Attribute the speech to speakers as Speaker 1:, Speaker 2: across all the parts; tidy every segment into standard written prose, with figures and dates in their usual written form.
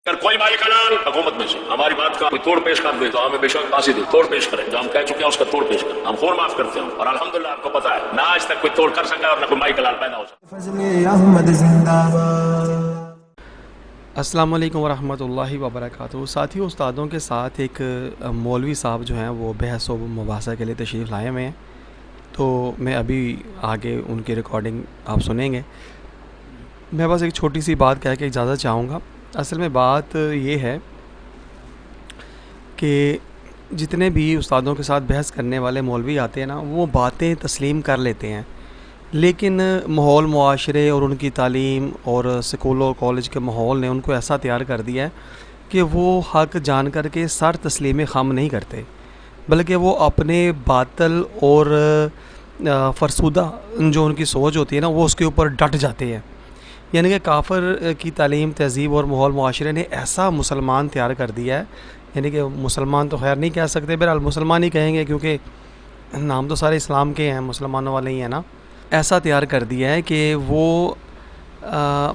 Speaker 1: اگر کوئی مائی کلال حکومت میں سے ہماری بات کا کوئی توڑ پیش کر دے تو ہمیں بے شک پاسی دے توڑ پیش کریں، جو ہم کہہ چکے ہیں اس کا توڑ پیش کریں، ہم خور معاف کرتے ہیں اور الحمدللہ آپ کو پتا ہے نہ آج تک کوئی توڑ کر سکا اور نہ کوئی مائی کلال پیدا ہو سکا۔
Speaker 2: فضل احمد زندہ باد۔
Speaker 3: السلام علیکم ورحمۃ اللہ وبرکاتہ۔ ساتھیوں، استادوں کے ساتھ ایک مولوی صاحب جو ہیں وہ بحث و مباحثہ کے لیے تشریف لائے ہوئے ہیں، تو میں ابھی آگے ان کی ریکارڈنگ آپ سنیں گے۔ میں بس ایک چھوٹی سی بات کہہ کے اجازت چاہوں گا۔ اصل میں بات یہ ہے کہ جتنے بھی استادوں کے ساتھ بحث کرنے والے مولوی آتے ہیں نا، وہ باتیں تسلیم کر لیتے ہیں، لیکن ماحول معاشرے اور ان کی تعلیم اور سکول و کالج کے ماحول نے ان کو ایسا تیار کر دیا ہے کہ وہ حق جان کر کے سر تسلیم خم نہیں کرتے، بلکہ وہ اپنے باطل اور فرسودہ جو ان کی سوچ ہوتی ہے نا، وہ اس کے اوپر ڈٹ جاتے ہیں۔ یعنی کہ کافر کی تعلیم، تہذیب اور ماحول معاشرے نے ایسا مسلمان تیار کر دیا ہے، یعنی کہ مسلمان تو خیر نہیں کہہ سکتے، بہرحال مسلمان ہی کہیں گے کیونکہ نام تو سارے اسلام کے ہیں، مسلمانوں والے ہی ہیں نا۔ ایسا تیار کر دیا ہے کہ وہ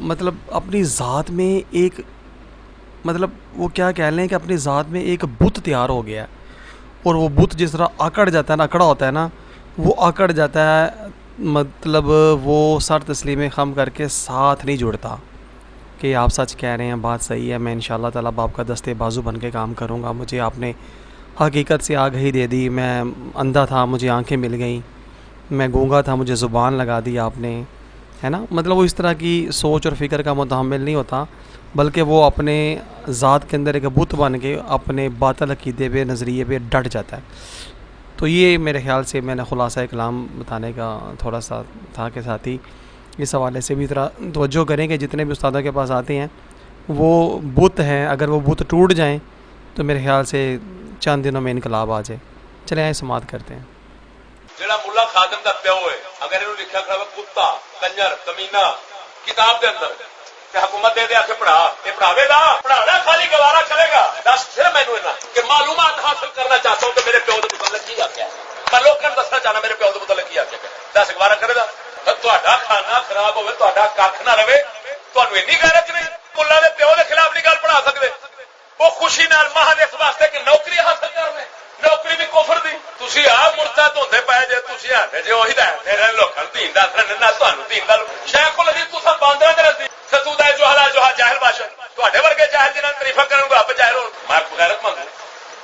Speaker 3: مطلب اپنی ذات میں ایک وہ کیا کہہ لیں کہ اپنی ذات میں ایک بت تیار ہو گیا ہے، اور وہ بت جس طرح اکڑ جاتا ہے نا، اکڑا ہوتا ہے نا، وہ اکڑ جاتا ہے، مطلب وہ سر تسلیم خم کر کے ساتھ نہیں جڑتا کہ آپ سچ کہہ رہے ہیں، بات صحیح ہے، میں انشاءاللہ تعالیٰ آپ کا دستے بازو بن کے کام کروں گا، مجھے آپ نے حقیقت سے آگہی دے دی، میں اندھا تھا مجھے آنکھیں مل گئیں، میں گونگا تھا مجھے زبان لگا دی آپ نے، ہے نا۔ مطلب وہ اس طرح کی سوچ اور فکر کا متحمل نہیں ہوتا، بلکہ وہ اپنے ذات کے اندر ایک بت بن کے اپنے باطل عقیدے پہ، نظریے پہ ڈٹ جاتا ہے۔ تو یہ میرے خیال سے میں نے خلاصہ کلام بتانے کا تھوڑا سا تھا کہ ساتھی اس حوالے سے بھی ذرا توجہ کریں کہ جتنے بھی استادوں کے پاس آتے ہیں وہ بت ہیں، اگر وہ بت ٹوٹ جائیں تو میرے خیال سے چند دنوں میں انقلاب آ جائے۔ چلیں آئے سماعت کرتے ہیں۔
Speaker 4: جڑا ملا خادم دا پیو ہے، اگر انہوں لکھا کھڑا کتا کنجر کمینہ کتاب دے اندر تے حکومت دے دے آ کے پڑھا، یہ پڑھاوے گا؟ پڑھانا خالی گوارا کرے گا؟ دس پھر مینوں انہاں کہ معلومات حاصل کرنا چاہتا ہوں کہ میرے پیو دے متعلق کی آکھیا ہے، میں لوکاں نوں دسنا چاہنا میرے پیو دے متعلق کی آکھیا ہے، دس گوارا کرے گا؟ تہاڈا کھانا خراب ہوے، تہاڈا کھ نہ رہے، تانوں اینی غیرت نہیں؟ ملا دے پیو دے خلاف نہیں گل پڑھا سکدے؟ وہ خوشی نال محض اس واسطے کہ نوکری حاصل کر رہے، نوکری بھی کفر دی۔ تسی آپ مرتد ہوندے پئے جے، تسی آندے جے وہی ہدایت دے رہے لوکاں نوں دین دا اثر نہ تانوں دین دا۔ شیخ الحدیث تساں باندراں دے نزدیک ستودہ جوہلا جاہل باشد، تہاڈے ورگے جاہل جنہاں تعریفاں کرن گے آپ جاہل ہون۔ میں غیرت مند ہوں،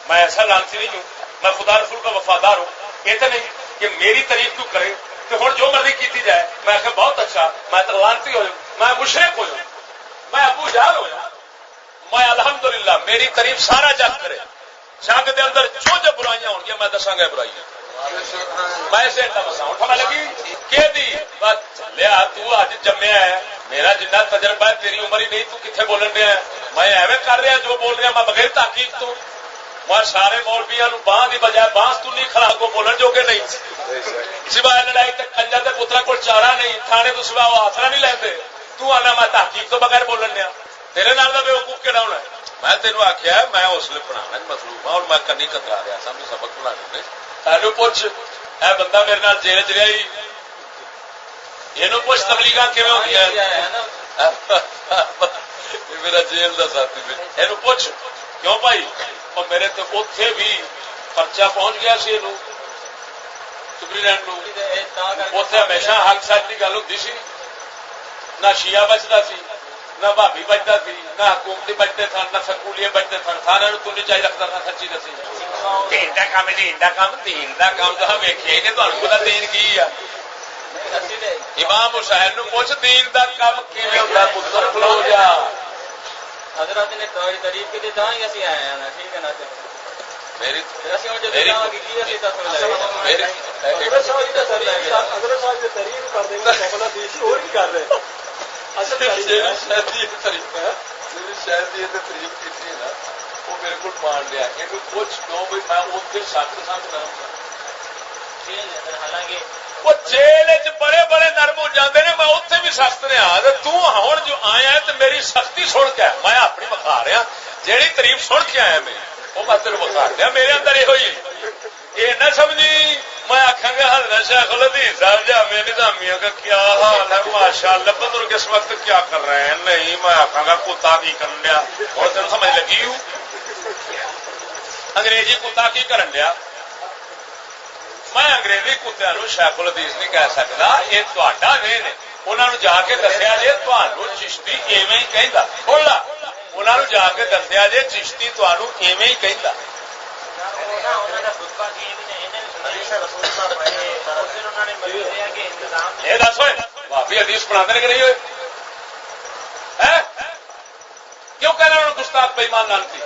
Speaker 4: میں ایسا لانسی نہیں ہوں، میں خدا رسول کا وفادار ہوں۔ یہ تو نہیں کہ میری تعریف کیوں کرے کہ ہن جو مرضی کیتی جائے، میں کہ بہت اچھا، میں تو لانسی ہو جاؤں، میں مشرک ہو جاؤں، میں ابو جہل ہو جاؤں۔ میں الحمدللہ میری تعریف سارا جگ کرے، جگ دے اندر جو برائیاں ہون گیا میں دساں گا برائیاں، میں اسے مسا اٹھا لگی کہ دی بس لیا تو اج جمیا ہے، میرا جنہ تجربہ ہے تیری عمر ہی نہیں، تو کتنے بولن دیا ہے؟ میں ایویں کر رہا جو بول رہا، میں بغیر تحقیق تو میں سارے مولویاں نوں باں دی بجائے بانس تو نہیں کھڑا کو بولن جو کہ نہیں، سوائے لڑائی تے کنجر دے پترا کول چارہ نہیں، تھانے تو سوا وہ آسرا نہیں لیندے، تو آنا میں تحقیق تو بغیر بولن دیا، تیرے نال دا بیوقوف کہڑا ہونا ہے؟ میں تینوں آخیا میں اس لیے پڑھانا مطلوب ہوں، اور میں کنی کترا رہا سا میں سبق پڑھانے، سانو پوچھ اے بندہ میرے نال جیل چ رہا ہی، یہ پوچھ تبلیغاں کیویں ہوندیاں میرا جیل دا ساتھی یہ پوچھ کیوں بھائی؟ اور میرے تو اوتھے بھی پرچہ پہنچ گیا سی یہ سپرینٹینڈنٹ نوں، اوتھے ہمیشہ حق سچ کی گل ہوندی سی، نہ شیعہ بچتا سی، نہ بھابی بچتا سی، نہ حکومتی بچتے سن، نہ سکولی بچتے سن، سارے تو نہیں چاہیے رکھتا تھا سچی دسی دین کا کام، دین کا کام، دین کا کام تو ویکھیا ہی نہیں، تمہیں پتا دین کی ہے؟ امام حسین نو پوچھ دین دا کام کیویں ہوندا، پتر کھلو جا۔
Speaker 5: حضرت نے تعریف کی تھی ہی اسی آئے ہیں، ٹھیک ہے نا؟
Speaker 4: میری شاید یہ تعریف کی نا وہ میرے کو مان لیا، یہ پوچھ کیوں بھائی میں اتنے سخت سخت نرم
Speaker 5: حالانکہ
Speaker 4: وہ جیل بڑے بڑے نرم ہو جاتے ہیں، میں اتنے بھی سخت رہا، ہوں جو آیا تو میری سختی سن کے میں اپنی بخا رہا، جیڑی تعریف سن کے آیا میں وہ میں تیرے بخا دیا، میرے اندر یہ ہوئی، یہ نہ سمجھی میں آخا گا حضرت شیخ الحدیث صاحب جامعہ نظامیہ کا کیا حال ہے ماشاء اللہ بزرگ اس وقت کیا کر رہے ہیں؟ نہیں میں آخا گا کتا کی کرن دیا اور تین سمجھ لگی ہوں انگریزی کتا کی کرن دیا میں انگریزی کتیا شیخ الحدیث نہیں کہہ سکتا یہ تا وین ہے انہوں نے جا کے دسیا جی تمہوں چشتی ایویں ہی کہہ بولا انہوں نے جا کے دسیا جی چشتی تمہوں ایویں ہی کہہ یہ دس ہوئے بھابی حدیث پڑھاتے کہ نہیں ہوئے کیوں کہہ رہے ہیں گستاخ بے ایمان لانتی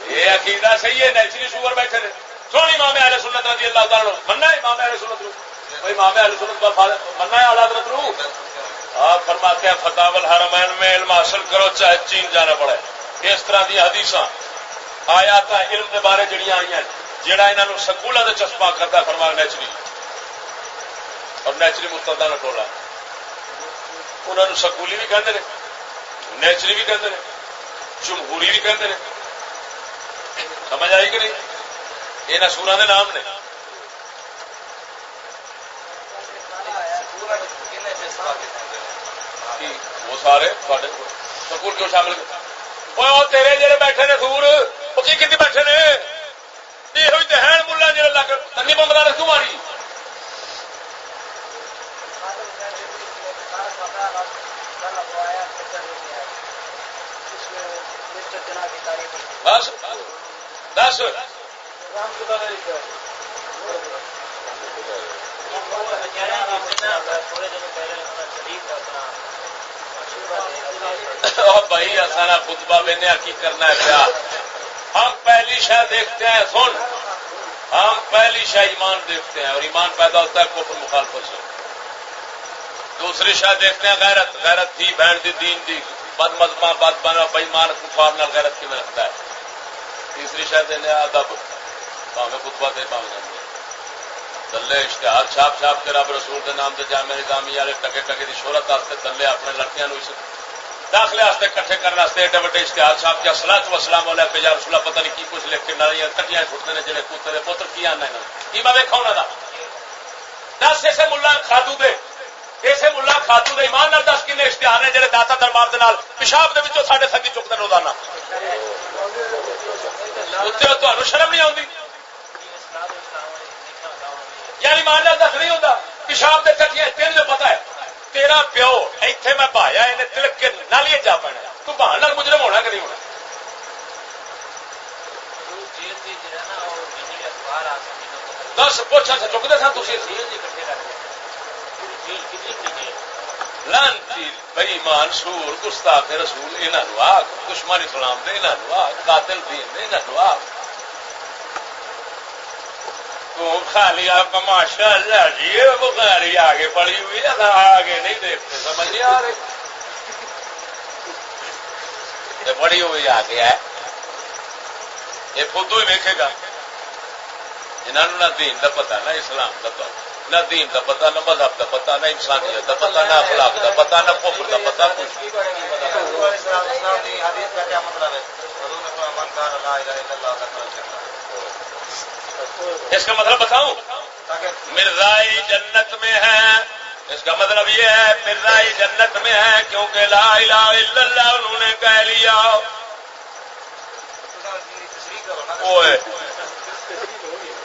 Speaker 4: یہ عقیدہ صحیح ہے نیچری شوگر بیٹھے نے سونی امام اہل سنت رضی اللہ تعالیٰ مننا ہے امام اہل سنت امام اہل سنت کا مننا ہے اعلی حضرت رو آپ فرماتے ہیں فتاوی الحرمین میں علم حاصل کرو چاہے چین جانا پڑے اس طرح دی حدیثاں آیات علم کے بارے جڑیاں آئی ہیں جہاں انہوں سکولوں سے چسپاں کرتا فرما نیچری اور نیچری مستدا کا ٹولا انہوں نے سکولی بھی کہتے ہیں نیچری بھی کہتے ہیں جمہوری بھی کہتے ہیں سمجھ آئی کہ نہیں یہ سورا کے نام نے وہ سارے سکول کیوں شامل تیرے جڑے بیٹھے نے سور وہ کی بیٹھے نے یہ ہوئی تو ہے ملا جڑے لگ تنی بمبلا نے کیوں ماری دس دس بھائی سارا خطبہ بہنے کی کرنا ہے کیا ہم پہلی شے دیکھتے ہیں سن ہم پہلی شے ایمان دیکھتے ہیں اور ایمان پیدا ہوتا ہے کفر مخالفت سے دوسری شے دیکھتے ہیں غیرت غیرت تھی بہن دی دین دی بد مذہباں بد بنا بےمان کفار نال غیرت کی میں رکھتا ہے تیسری شے دینے ادب پاویں خطبہ دے پاویں جاندے دلے اشتہار چھاپ چھاپ کے رب رسول کے نام سے جامع نظامی والے ٹکے ٹکے کی شہرت واسطے دلے اپنے لڑکیاں داخلے واسطے کٹھے کرنے واسطے ایڈے وڈے اشتہار چھاپ کے الصلاۃ والسلام علیک یا رسول اللہ پتہ نہیں کی کچھ لکھ کے نالیاں کٹیاں چھٹتے ہیں جڑے کتے دے پتر کی آنا کی میں ویکھا انہاں دا دس ایسے ملا خاتو دے ایسے ملا خاتو دے ایمان نال دس کنے اشتہار نے جڑے داتا دربار دے نال پیشاب دے وچوں ساڈے سنگی چکتے روزانہ اتنے تمہیں شرم نہیں آتی یعنی مان لیا دس نہیں ہوتا پیشاب دے کٹیاں تین جو پتا ہے تیرا پیو ایتھے میں بہایا انہیں تلک کے نالیے جا پڑنا تو بہان نال مجرم ہونا کہ نہیں ہونا دس پوچھا سے چکتے سن تھی لانتی بے ایمان سور گستاخ رسول انہوں آگ دشمن اسلام دے انہوں آگ قاتل دین دے انہوں آگ تو خالی آپ کا ماشاء اللہ جی بخاری آگے پڑی ہوئی ہے آگے نہیں دیکھتے سمجھ نہیں آ رہی یہ پڑی ہوئی آگے ہے یہ خود ہی دیکھے گا انہوں نہ دین کا پتا نہ اسلام کا پتا نہ دین کا پتا نہ مذہب کا پتا نہ انسانیت کا پتا نہ اخلاق کا پتا نہ کفر کا پتا کچھ اس کا مطلب بتاؤں مرزائی جنت میں ہے اس کا مطلب یہ ہے مرزائی جنت میں ہے کیونکہ لا الہ الا اللہ انہوں نے کہہ لیا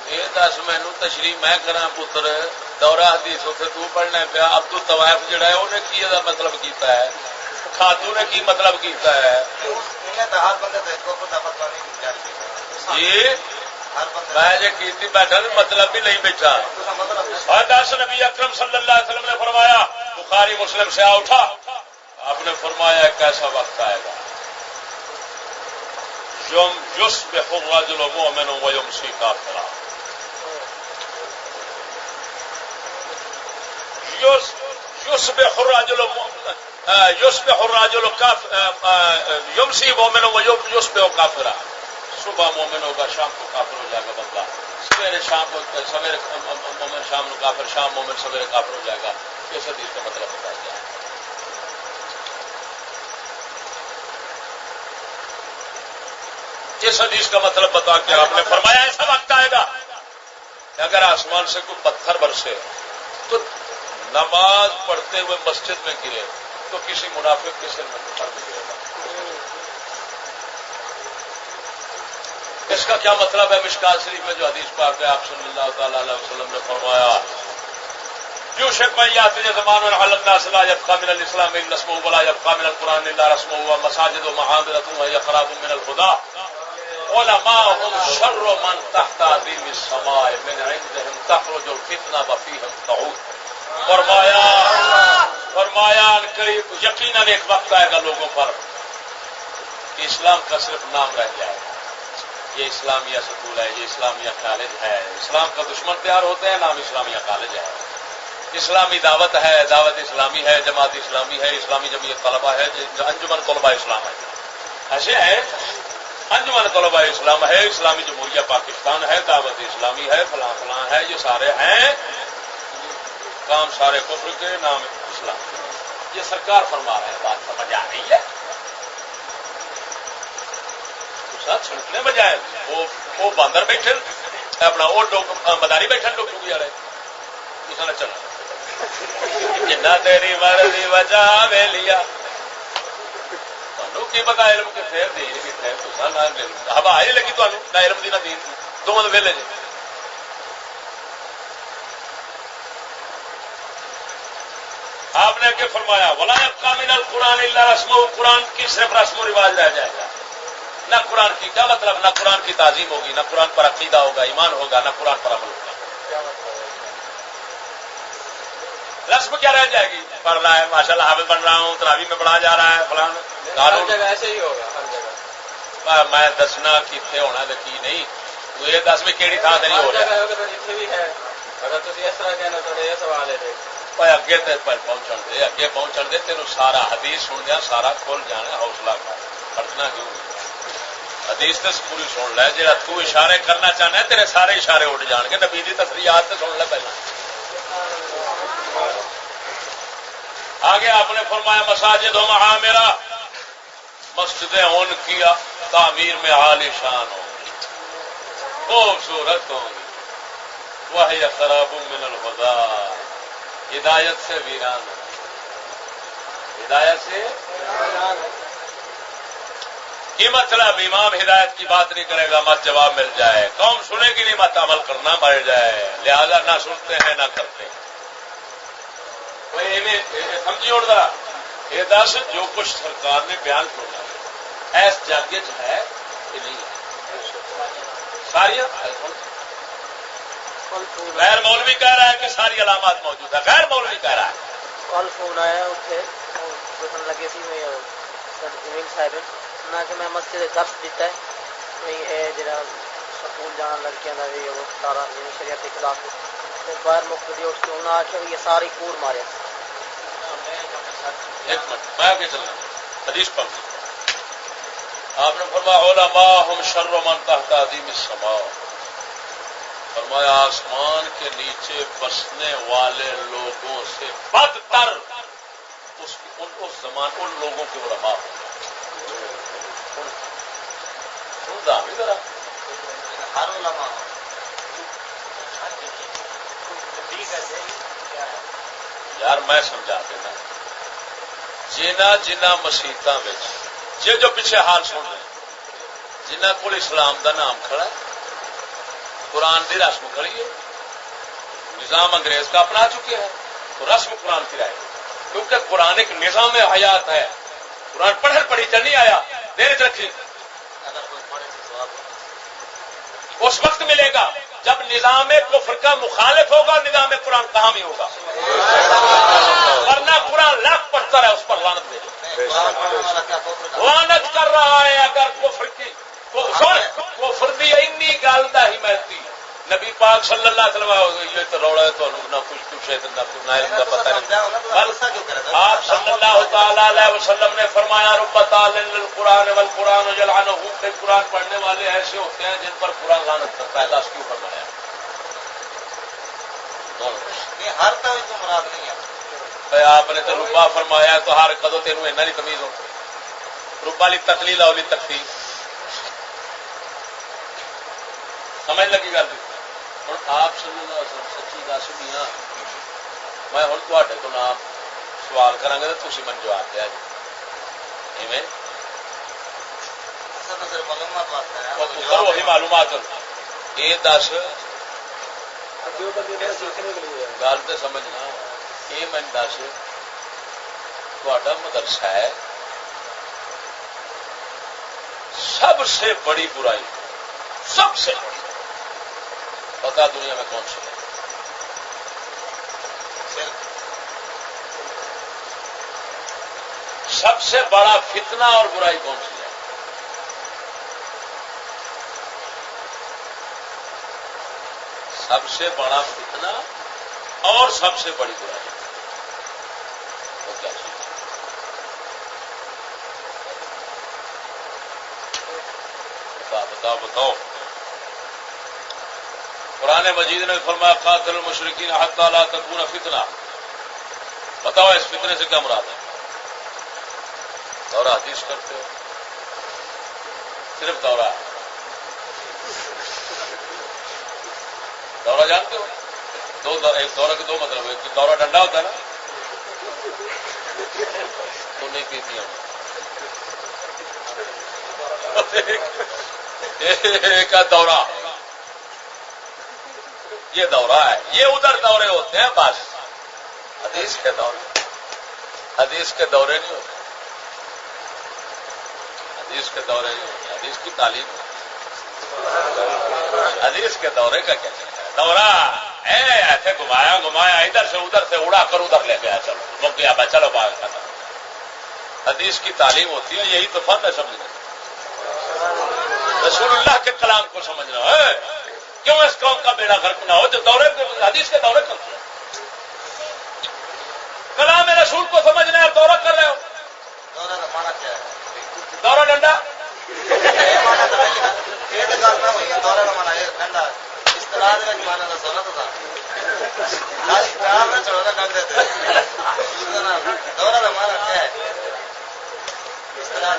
Speaker 4: یہ دس مینو تشریح میں کرا پتر دورہ حدیث اتنے تو پڑھنا پیا عبد الطوائف جڑا ہے انہیں کی مطلب کیتا ہے خاتون نے کی مطلب کیتا ہے جی میں جی کی بیٹھا مطلب بھی نہیں بیٹھا اور دس نبی اکرم صلی اللہ علیہ وسلم نے فرمایا بخاری مسلم سے آ اٹھا آپ نے فرمایا ایک ایسا وقت آئے گا یصبح الرجل مؤمنا ويمسي كافرا يصبح الرجل يمسي مؤمنا ويصبح كافرا صبح مومن ہوگا شام کو کافر ہو جائے گا بندہ سویرے مومن شام کو کافر شام مومن سویرے کافر ہو جائے گا اس حدیث کا مطلب بتا دیا اس حدیث کا مطلب بتا کے آپ نے فرمایا ایسا وقت آئے گا کہ اگر آسمان سے کوئی پتھر برسے تو نماز پڑھتے ہوئے مسجد میں گرے تو کسی منافق کے سر میں پتھر بھی گرے گا. اس کا کیا مطلب ہے؟ مشکات شریف میں جو حدیث پاک ہے آپ صلی اللہ تعالی علیہ وسلم نے فرمایا یوشک من یاتی زمان علی الناس لا یبقى من الاسلام الا اسمه ولا يبقى من القران الا رسمه ومساجد ومحاضرة وهي خراب من الهدى علماءهم شر من تحت عظیم السماء من عندهم تخرج الفتنة وفيهم تعود. فرمایا قریب یقیناً ایک وقت آئے گا لوگوں پر کہ اسلام کا صرف نام رہ جائے گا. یہ اسلامیہ سکول ہے, یہ اسلامیہ کالج ہے. اسلام کا دشمن تیار ہوتے ہیں, نام اسلامیہ کالج ہے. اسلامی دعوت ہے, دعوت اسلامی ہے, جماعت اسلامی ہے, اسلامی جمعیت طلبہ ہے, انجمن طلبہ اسلام ہے. ایسے ہے انجمن طلبہ اسلام ہے, اسلامی جمہوریہ پاکستان ہے, دعوت اسلامی ہے, فلاں فلاں ہے. یہ سارے ہیں کام سارے کفر کے, نام اسلام. یہ سرکار فرما رہے ہیں. بات سمجھ آ رہی ہے؟ چھڑکنے بجائے وہ باندر بیٹھے اپنا وہ مداری بیٹھے لوگ چکی آ رہے اس نے چلنا جنا تیری مرضی وجہ وے لیا تمہیں کی پتا علم کتنے دین کتنے ہوا آئی لگی تمہیں نہ علم دی نہ دین دونوں ویلے جی. آپ نے اگے فرمایا ولا یبقى من القرآن الا رسمه, قرآن کی صرف رسم و رواج رہ جائے گا. نہ قرآن کی کیا مطلب, نہ قرآن کی تعظیم ہوگی, نہ قرآن پر عقیدہ ہوگا, ایمان ہوگا, نہ قرآن پر عمل ہوگا. رسم کیا رہ جائے گی؟ پڑھ رہا ہے ماشاء اللہ حافظ بن رہا ہوں, تراویح میں پڑھا جا رہا ہے فلان.
Speaker 5: ہر جگہ ایسے ہی ہوگا, ہر جگہ.
Speaker 4: میں دسنا کتنے ہونا تو کی نہیں, تو یہ دس بھی کہڑی تھان سے نہیں ہو رہا.
Speaker 5: جتنے بھی ہے اگر تھی اس طرح کہنا تو یہ سوال ہے
Speaker 4: اگے پہنچن دے, اگے پہنچن دے, تینوں سارا حدیث سن دیا سارا کھل جانا, حوصلہ کر پڑھنا کیوں. حدیث تے پوری سن لے, جہاں تو اشارے کرنا چاہنا ہے تیرے سارے اشارے اٹھ جان گے. نبی دی تفریحات تے سن لے پہلا. آگے آپ نے فرمایا مساجد و معامرہ, مسجدیں ان کی تعمیر میں عالی شان ہوں, خوبصورت ہوں گی. وہی خراب من الہدی, ہدایت سے ویران, ہدایت سے کی مطلب امام ہدایت کی بات نہیں کرے گا مت جواب مل جائے, قوم سنے گی نہیں مت عمل کرنا مر جائے, لہذا نہ سنتے ہیں نہ کرتے ہیں. سمجھی اڑ رہا یہ دس جو کچھ سرکار نے بیان کرنا ایس جگ ہے کہ نہیں ساری. غیر مولوی کہہ رہا ہے کہ ساری علامات موجود ہے, غیر مولوی کہہ رہا ہے.
Speaker 6: کل فون آیا اتنے لگے سی صاحب نہ کہ میں مسجد درس دیتا ہے جا سکول جانا لڑکیاں کا بھی وہ سارا شریعت کے خلاف باہر مقتدی اٹھ کے انہیں آخیا بھی یہ ساری کور مارے.
Speaker 4: ایک منٹ میں آگے چلنا حدیث پڑھ. آپ نے فرمایا علماء شر من تحت عظیم السماء, فرمایا آسمان کے نیچے بسنے والے لوگوں سے بدتر اس زمان ان لوگوں کے علماء
Speaker 6: ہر علماء
Speaker 4: یار میں سمجھا دینا جنہ جنہ مسیطاں جی جو پیچھے حال سن رہے جنہ کو اسلام دا نام کھڑا ہے, قرآن دی رسم کھڑی ہے, نظام انگریز کا اپنا چکے ہیں تو رسم قرآن کی رائے, کیونکہ قرآن ایک نظام حیات ہے. قرآن پڑھے پڑھی چ نہیں آیا, دیر رکھی اس وقت ملے گا جب نظام کفر کا مخالف ہوگا, نظام قرآن کہاں بھی ہوگا, ورنہ قرآن لاکھ پڑھتا رہے اس پر لعنت دے, لعنت کر رہا ہے. اگر کفر کی کفر دی انی گل دا حمایتی نبی پاک صلی اللہ علیہ وسلم یہ تو روڑا ہے, تو نہ کچھ کچھ ہے نہ علم کا پتہ نہیں. آپ صلی اللہ تعالی علیہ وسلم نے فرمایا رب تعلن للقرآن والقرآن یلعنہ, کہ قرآن پڑھنے والے ایسے ہوتے ہیں جن پر قرآن لعنت کرتا ہے. دس کیوں فرمایا؟
Speaker 6: ہر طرح تو مراد نہیں ہے.
Speaker 4: آپ نے تو ربا فرمایا تو ہر کدو تینوں ایسا نہیں تمیز ہو. ربا لی تقلیل اور لی تخفیف, سمجھ لگی گل. ہوں آپ سمجھنا سچی دس بھی ہاں میں ہوں تے کو نام سوال کرا گا تو تھی مجھے جواب دیا جی وہی معلومات یہ دس گل تو سمجھنا یہ میں دس تا مدرسہ ہے سب سے بڑی برائی سب سے بڑی پتا دنیا میں کون سی ہے سب سے بڑا فتنہ اور برائی کون سی ہے سب سے بڑا فتنہ اور سب سے بڑی برائی وہ کیا چیز ہے؟ بتاؤ بتاؤ قرآن مجید نے فرمایا قاتل المشرکین حتی لا تکون فتنہ بتاؤ اس فتنے سے کیا مراد ہے دورہ حدیث کرتے ہو صرف دورہ دورہ جانتے ہو ایک دورہ کے دو مطلب ہے ایک دورہ ڈنڈا ہوتا ہے نا تو نہیں پیتی ہم ایک دورہ یہ دورہ ہے یہ ادھر دورے ہوتے ہیں بس حدیث کے دورے حدیث کے دورے نہیں ہوتے حدیث کے دورے نہیں ہوتے حدیث کی تعلیم حدیث کے دورے کا کیا چلتا ہے دورہ ایسے گھمایا گھمایا ادھر سے اڑا کر ادھر لے گیا چلو مکیا با چلو باغ ختم حدیث کی تعلیم ہوتی ہے یہی تو فن ہے سمجھنا رسول اللہ کے کلام کو سمجھنا ہے کیوں اس قوم کا بیڑا غرق نہ ہو جو دورے حدیث کے دورے کرتے ہیں کلام رسول کو سمجھنا ہے اور دورہ کر رہے ہو دورہ کا مانا کیا ہے دورہ ڈنڈا دورہ کا مانا ڈنڈا اس طرح مانا تھا سونا تو تھا چڑھو نا ڈنڈے دورہ کا مانا کیا ہے اس طرح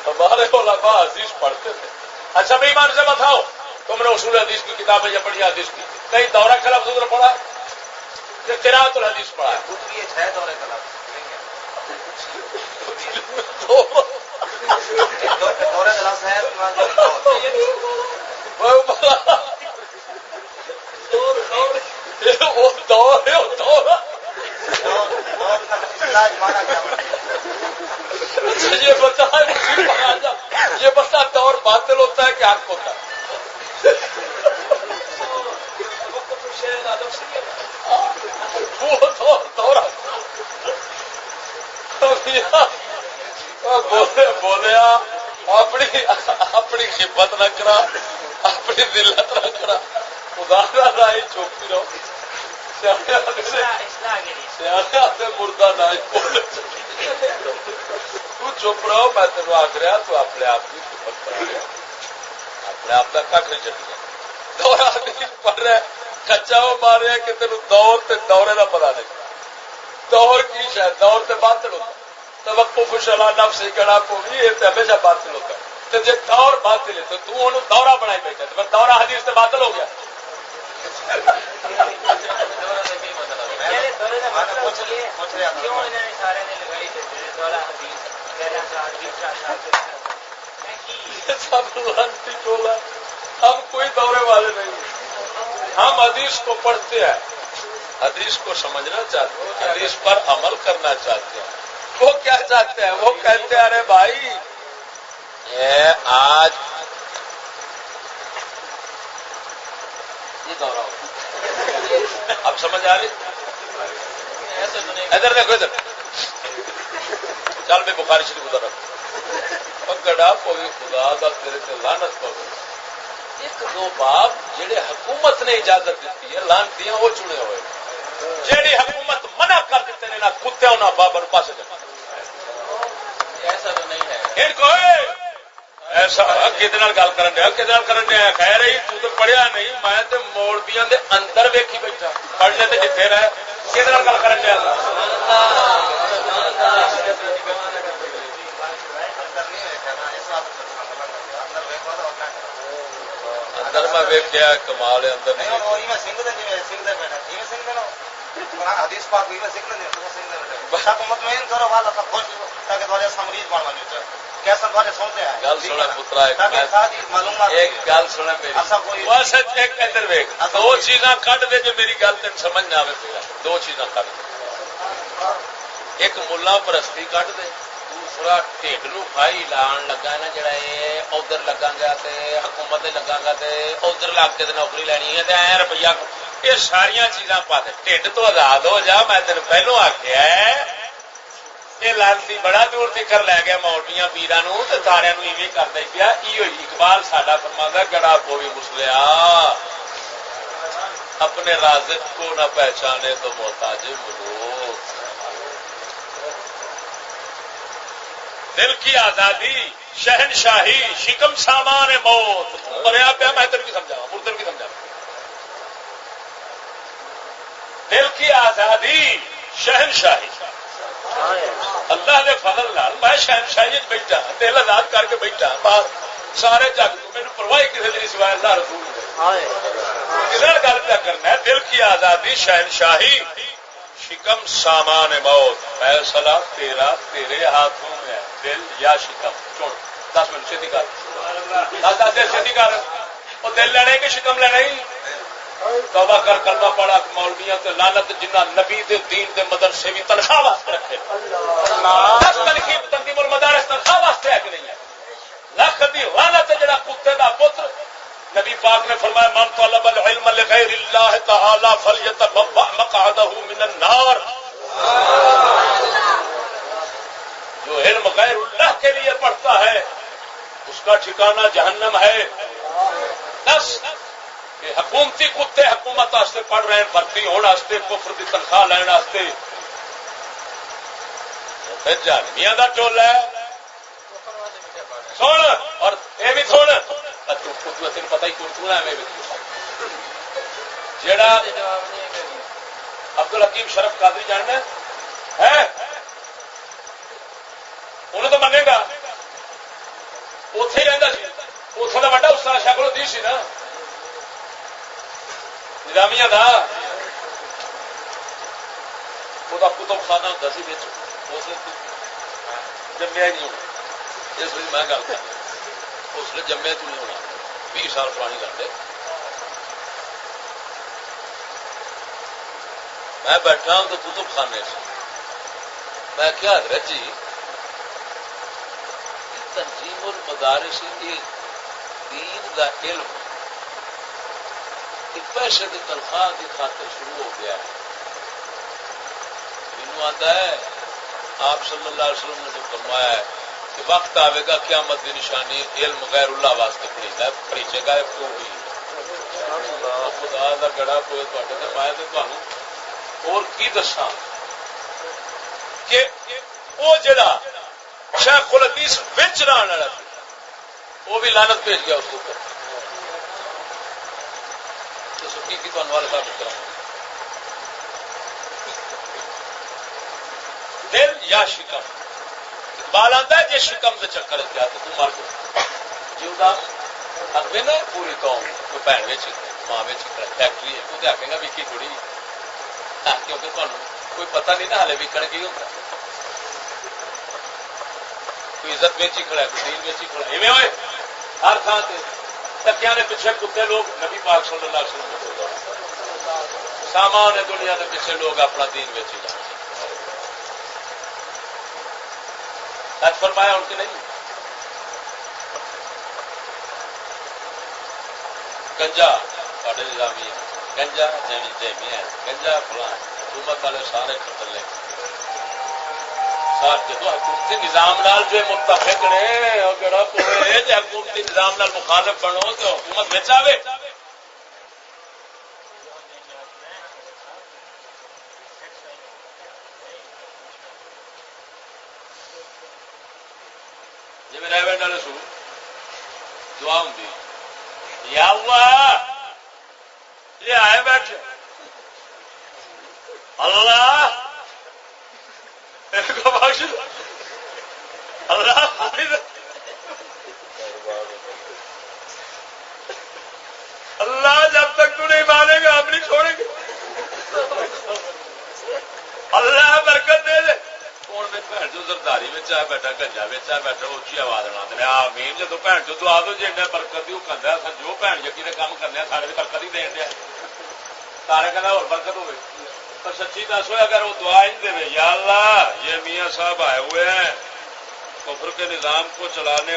Speaker 4: ہمارے علماء حدیث پڑھتے تھے اچھا بھائی مان سے بتاؤ تم نے اصول حدیث کی کتابیں یا پڑھی حدیث کی کئی دورہ کا لفظ ادھر پڑھا ہے قراءۃ الحدیث پڑھا ہے خود بھی ہے دورے کا لفظ دورے کا لفظ ہے یہ بتا دور باطل ہوتا ہے کہ حق ہوتا ہے وہ دورہ بولیا اپنی خدمت نہ کرا اپنی دلت نہ کرا خدا راہ چوکی رہو سیاح مردہ نہ بولے تو چپ رہو میں تین آخ رہا تو اپنے آپ کی خدمت کرا رہا اپنے آپ کا کھ نہیں چڑھیا دورہ نہیں پڑھ رہا کچا وہ مارے کہ تین دور تے دورے کا پتا نہیں دور کی شاید دور تے باطل ہوتا توقف شلا نفس گڑا کو بھی یہ ہمیشہ باطل ہوتا ہے تو جی دور باطل ہے تو انہوں دورہ بنائی بیٹھا تو دورہ حدیث سے باطل ہو گیا ہم کوئی دورے والے نہیں ہم حدیث کو پڑھتے ہیں حدیث کو سمجھنا چاہتے ہیں حدیث پر عمل کرنا چاہتے ہیں وہ کیا چاہتے ہیں وہ کہتے ہیں ارے بھائی آج یہ دورہ ہو اب سمجھ آ رہی ادھر دیکھو ادھر چل میں بخاری شریف ادھر رکھ گڑا کوئی خدا کا تیرے سے لعنت پہ ایک دو باپ جہے حکومت نے اجازت دیتی ہے لانتی ہیں وہ چنے ہوئے جیڑی حکومت منع کر دیتے ہیں نہ کتے نہ بابر پاس ایسا تو نہیں ہے ان کو ایسا کتنا گل کرن دیا خیر ہی تو پڑھیا نہیں میں تے مولویاں دے اندر ویکھی بیٹھا پڑھنے تے جتھے رہے کتنا گل کرن دیا ویکھیا کمال ہے اندر نہیں
Speaker 7: میں سنگھ دے جویں سنگھ دے بیٹھا جویں سنگھ دے نو قرآن حدیث پاک بھی سنگھ دے تو سنگھ دے بیٹھا سب مطمئن کرو والا سب خوش تاکہ تھوڑے سمریز بن ونجو کیسا تھوڑے سنتے ہیں
Speaker 4: گل سنا پترا
Speaker 7: تاکہ ساتھ معلومات
Speaker 4: ایک گل سنا میری
Speaker 7: ایسا کوئی
Speaker 4: وہ سچ ایک ادھر ویکھ دو چیزاں کڈ دے جو میری گل تین سمجھ نہ آوے پیا دو چیزاں کڈ دے ایک ملا پرستی کڈ دے دوسرا ٹھڈ نو کھائی لان لگا نا جڑا اے ادھر لگا گا تے حکومت لگا گا تے ادھر لگ کے نوکری لینی ہے تے اے روپیہ یہ ساریاں چیزاں پا دے ٹھڈ تو آزاد ہو جا میں تین پہلو آخیا یہ لانتی بڑا دور تکر لے گیا مولویاں پیراں نو تے سارے نو ایویں کردا ہی پیا ایو اقبال ساڈا فرماندا گڑا پوی مسلیا اپنے رازق کو نہ پہچانے تو محتاج ملوک دل کی آزادی شہنشاہی شکم سامان موت مریا پیا میں تیرے کی سمجھا مردے کی سمجھا دل کی آزادی شہنشاہی اللہ دے فضل نال میں شہنشاہی بیٹھا دل آزاد کر کے بیٹھا باہر سارے جگ میرے پرواہ کسی دن سوائے اللہ رسول کسی گل پہ کرنا ہے دل کی آزادی شہنشاہی شکم سامان موت فیصلہ تیرا تیرے ہاتھوں میں ہے دل یا شکم چون 10 منٹ چھتی کر 10 دل چھتی کر وہ دل لینے کہ شکم لینا ہی توبہ کر کلمہ پڑھا مولویاں تے لعنت جنہ نبی دے دین دے مدرسے بھی تنخواہ واسطے رکھے تنقیب تنظیم المدارس تنخواہ واسطے ہے کہ نہیں ہے لکھ دی لعنت جڑا کتے دا پتر نبی پاک نے فرمایا من طلب العلم لغیر اللہ تعالی فلیتبوأ مقعدہ من النار جو علم غیر اللہ کے لیے پڑھتا ہے اس کا ٹھکانہ جہنم ہے بس کہ حکومتی کتے حکومت واسطے پڑھ رہے ہیں بھرتی ہونے واسطے کفر دی تنخواہ لینے واسطے جہنمیاں دا ٹولا ہے سن اور یہ بھی سن تین پتہ ہی کون ہے جڑا عبد الحکیم شرف قادری جاننا ہے انہوں تو منے گا اتے ہی رہتا سی اتوں کا بڑا استاد شکل ہوتی سی نا نظامیہ دا وہ کتب خانہ ہوتا سی اس جمیا ہی نہیں ہونا اس لیے میں گل کر اس لیے جمیا تو نہیں ہونا 20 سال پرانی گل ہے میں بیٹھا ہوں تو کتب خانے سے میں کیا حضرت جی تنظیم المدارس دین کا علم پیسے کی تنخواہ کی خاطر شروع ہو گیا ہے مینو آتا ہے آپ صلی اللہ علیہ وسلم نے جو فرمایا ہے کہ وقت آئے گا قیامت کی نشانی علم غیر اللہ واسطے پریچے گا کیوں ہوئی خدا کا گڑا کوئی پایا تو تمہیں اور کی دساں کہ وہ جڑا شیخ الحدیث وچ رہن والا وہ بھی لعنت بھیج گیا اس کو کی تمہیں والے صاحب کرا دل یا شکم اقبال آتا ہے جی شکم سے چکر کیا تو تم مر گئے جی وہ آخر نا پوری قوم کوئی بھن ماں فیکٹری ہے وہ آخے گا ویکی تھوڑی کیونکہ تمہیں کوئی پتہ نہیں نا ہالے ویکن کی ہوتا کوئی عزت بیچی کھڑا ہے کوئی دین بیچی کھڑا ہے ہوئے ہر تھان سے تکیا نے پیچھے کتے لوگ نبی پاک صلی اللہ علیہ وسلم سامان ہے دنیا کے پیچھے لوگ اپنا دین بیچی جاتے فرمایا ان کی نہیں گنجا سارے نظامی گنجا جیمی ہے گنجا فلاں حکومت والے سارے قتل لے جدو حکومتی نظام نال جو متفق نے حکومتی نظام نال مخالف بنو تو حکومت بچ آئے جی میں ریونڈ والے سو دعا ہوں یا اللہ یہ آئے بیٹھے اللہ اللہ اللہ جب تک تو نہیں مانے گا ہم نہیں چھوڑیں گے. اللہ برکت دے دے. ہوں میں بھن جو زرداری میں آ بیٹھا گنجا میں آ بیٹھا اچھی آواز بنا دے آمین. جدو بھن جو دعا دو جی برکت وہ کھانا جو بھن جی نے کام کرنے سارے برکت ہی دین دیا سارے کہنا اور برکت ہوئے. تو سچی دس ہوئے اگر وہ دعا ہی دے یا اللہ یہ میاں صاحب آئے ہوئے ہیں کفر کے نظام کو چلاتے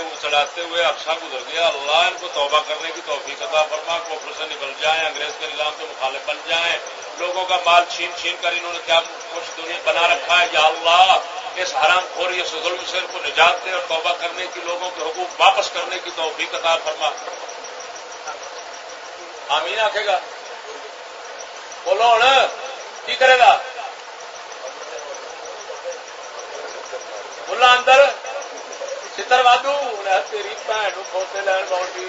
Speaker 4: ہوئے عرصہ گزر گیا. اللہ ان کو توبہ کرنے کی توفیق عطا فرما. کفر سے نکل جائیں انگریز کے نظام کے مخالف بن جائیں. لوگوں کا مال چھین کر انہوں نے کیا کچھ دنیا بنا رکھا ہے. یا اللہ اس حرام خوری اس ظلم سے ان کو نجات دے اور توبہ کرنے کی لوگوں کے حقوق واپس کرنے کی توفیق عطا فرما. آمین آکھے گا. بولو ہوں کی کرے گا ملا اندر چتر وادو تیری بھن کھوتے لین باؤنڈی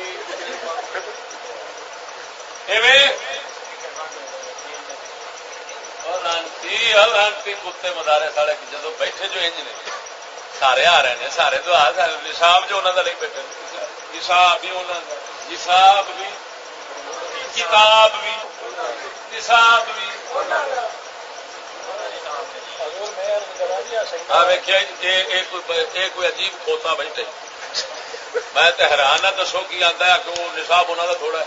Speaker 4: لانتی کتے مدارے سارے جدو بیٹھے جو انج نے سارے آ رہے ہیں سارے تو نصاب جو انہوں کا نہیں بیٹھے نصاب بھی انہوں کا حساب بھی کتاب بھی نصاب بھی کوئی عجیب کھوتا بیٹھے میں تو حیران نہ دسو کی آتا ہے کہ وہ نصاب انہوں کا تھوڑا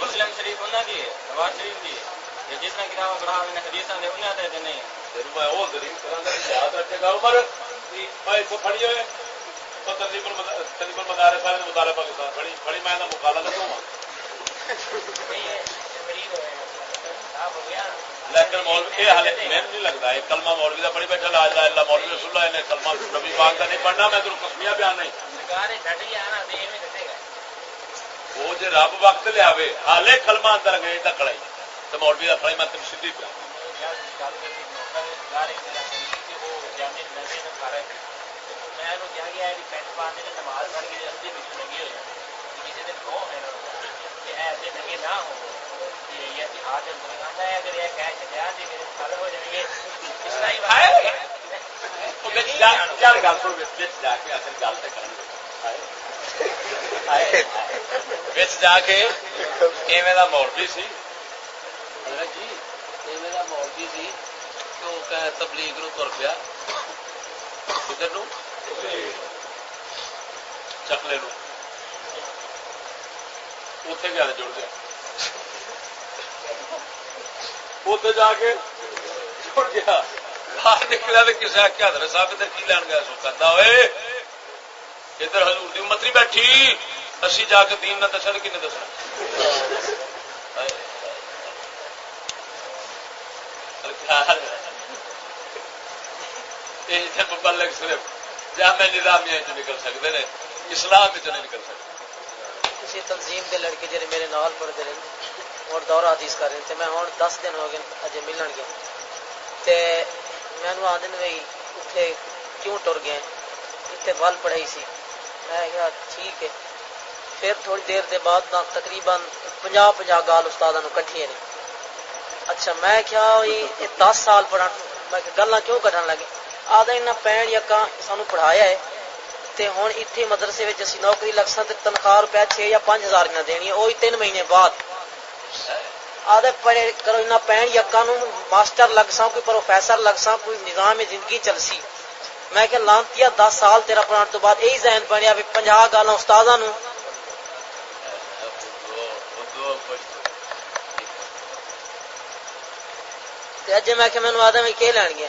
Speaker 5: مسلم شریف انہوں کی نواز شریف کی جس نے کتاب پڑھا حدیث نہیں
Speaker 4: یاد رکھے گا عمر پڑھی ہوئے تقریباً مدارس والے مطالعہ پاکستان بڑی میں مکالا لگا ہوں لیکن مولوی یہ حالت میں نہیں لگتا ہے کلمہ مولوی کا پڑھی بیٹھا لا الہ الا مولوی رسول اللہ نے کلمہ نبی پاک کا نہیں پڑھنا میں تمہیں قسمیہ بیان نہیں وہ جی رب وقت لیا حالے کلمہ اندر گئے ٹکڑائی تو مولوی کا پڑھی میں تم سیدھی پیا جا کے مولوی سی جی مولوی سی تو تبلیغ نو تر پیا کدھر چکلے نو اتے گیا جڑ گیا اتنے جا کے جڑ گیا باہر نکلا تو کسی آخیا حضرت صاحب ادھر کی لین گیا سو کرتا ہوئے ادھر حضور دی امت نہیں بیٹھی اسی جا کے دین نہ دسا تو کنے دسنا مبلغ صرف جامع نظامیہ نکل سکتے ہیں اسلام نہیں نکل سکتے.
Speaker 6: کسی تنظیم کے لڑکے جڑے میرے نال پڑھتے رہے اور دورہ حدیث کر رہے تھے میں ہوں 10 دن ہو گئے اجے ملن گیا تے مینوں آدھے بھائی اتنے کیوں ٹر گئے اتنے ول پڑھائی سی میں کہا ٹھیک ہے. پھر تھوڑی دیر دے بعد تقریباً 50 گال استاداں نوں کٹھیاں نے. اچھا میں کیا یہ 10 سال پڑھن میں گلاں کیوں کٹن لگے آدھا انہاں پین یکاں سانوں پڑھایا ہے تے ہن اتنے مدرسے وچ اسی نوکری لگ ساں تے تنخواہ روپیہ 6 یا 5 ہزار نہ دینی ہے وہی 3 مہینے بعد آدھے پڑھے کرو انہاں پین یکاں نوں ماسٹر لگ ساں کوئی پروفیسر لگ ساں کوئی نظام زندگی چل سی. میں کہ لانتیا 10 سال تیرا پڑھان تو بعد یہی ذہن بنیا بھی 50 گالاں استاداں نوں اجے میں کہ مینوں آدھا میں کی لین گیا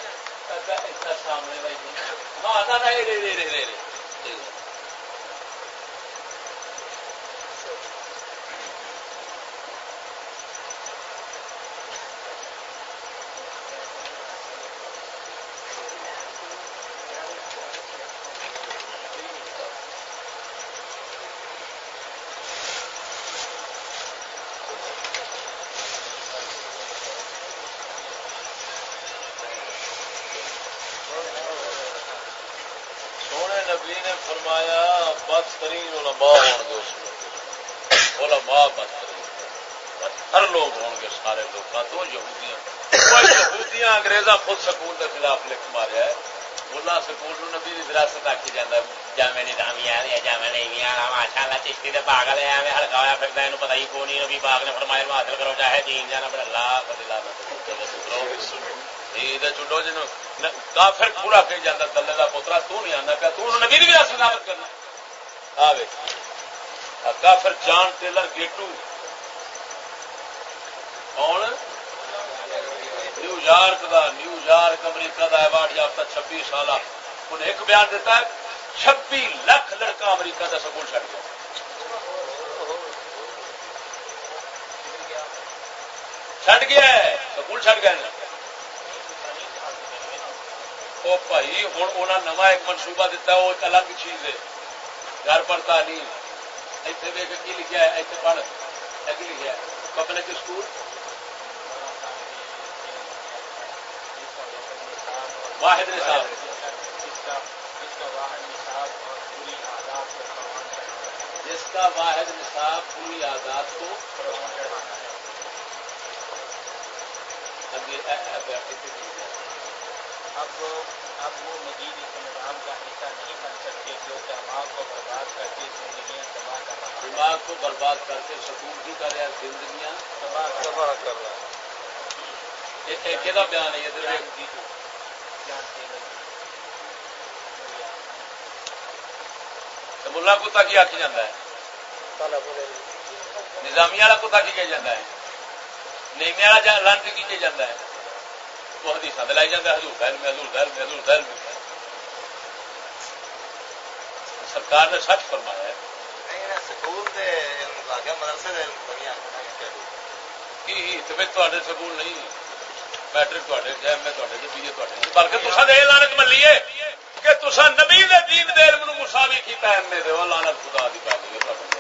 Speaker 4: نبی نے فرمایا بدترین علماء ہوں گے اس میں علماء بدترین ہر لوگ ہوں گے سارے لوگوں تو یہودیاں انگریزاں خود سکول کے خلاف لکھ ماریا ہے ملا سکول نبی کی وراثت آکی جانا جامع نظامیہ جامع نہیں ماشاء اللہ چشتی دے پاگل ہے ایویں ہلکا ہوا پھردا اینوں پتہ ہی کوئی نہیں نبی پاک نے فرمایا حاصل کرو چاہے دین جانا بڑا اللہ بدلا چڈو جنوں کافر پورا کہی جاتا دلے کا پوترا تو نہیں آنا پیا تو نبی کی وراثت ثابت کرنا آوے کافر جان ٹیلر گیٹو کون نیو یارک امریکہ کا ایوارڈ یافتہ 26 سالہ انہیں ایک بیان دیتا ہے 26 لاکھ لڑکا امریکہ کا سکول چھڑ گیا ہے سکول چھڑ گیا وہ بھائی ہوں انہیں نواں ایک منصوبہ دیتا ہے وہ ایک الگ چیز ہے گھر پر تعلیم اتنے ویک کی لکھا ہے اتنے پڑھ کی لکھا ہے پبلک اسکول واحد نصاب جس کا واحد نصاب پوری آزاد کو
Speaker 5: اب وہ مزید اس نظام کا حصہ نہیں بن سکتے جو دماغ کو برباد کر کے زندگیاں تباہ کر رہا ہے
Speaker 4: دماغ کو برباد کر کے سکون کی کر رہا ہے زندگیاں تباہ کر رہا ہے ایک بیان ہے یہ ملا کتا کی آخی جاتا ہے نظامی والا کتا کی کہا جاتا ہے نیمے والا لانچ کی کہا جاتا ہے وہ حدیث دلائی جاتا ہے حضور دل میں سرکار نے سچ فرمایا ہے
Speaker 7: سکول مدرسے
Speaker 4: سکول نہیں میٹرک بلکہ تصا یہ لانت ملیے کہ تصا نبی دین دے علم نو مساوی کیتا ہے ایم اے لانت خدا دی پا گئی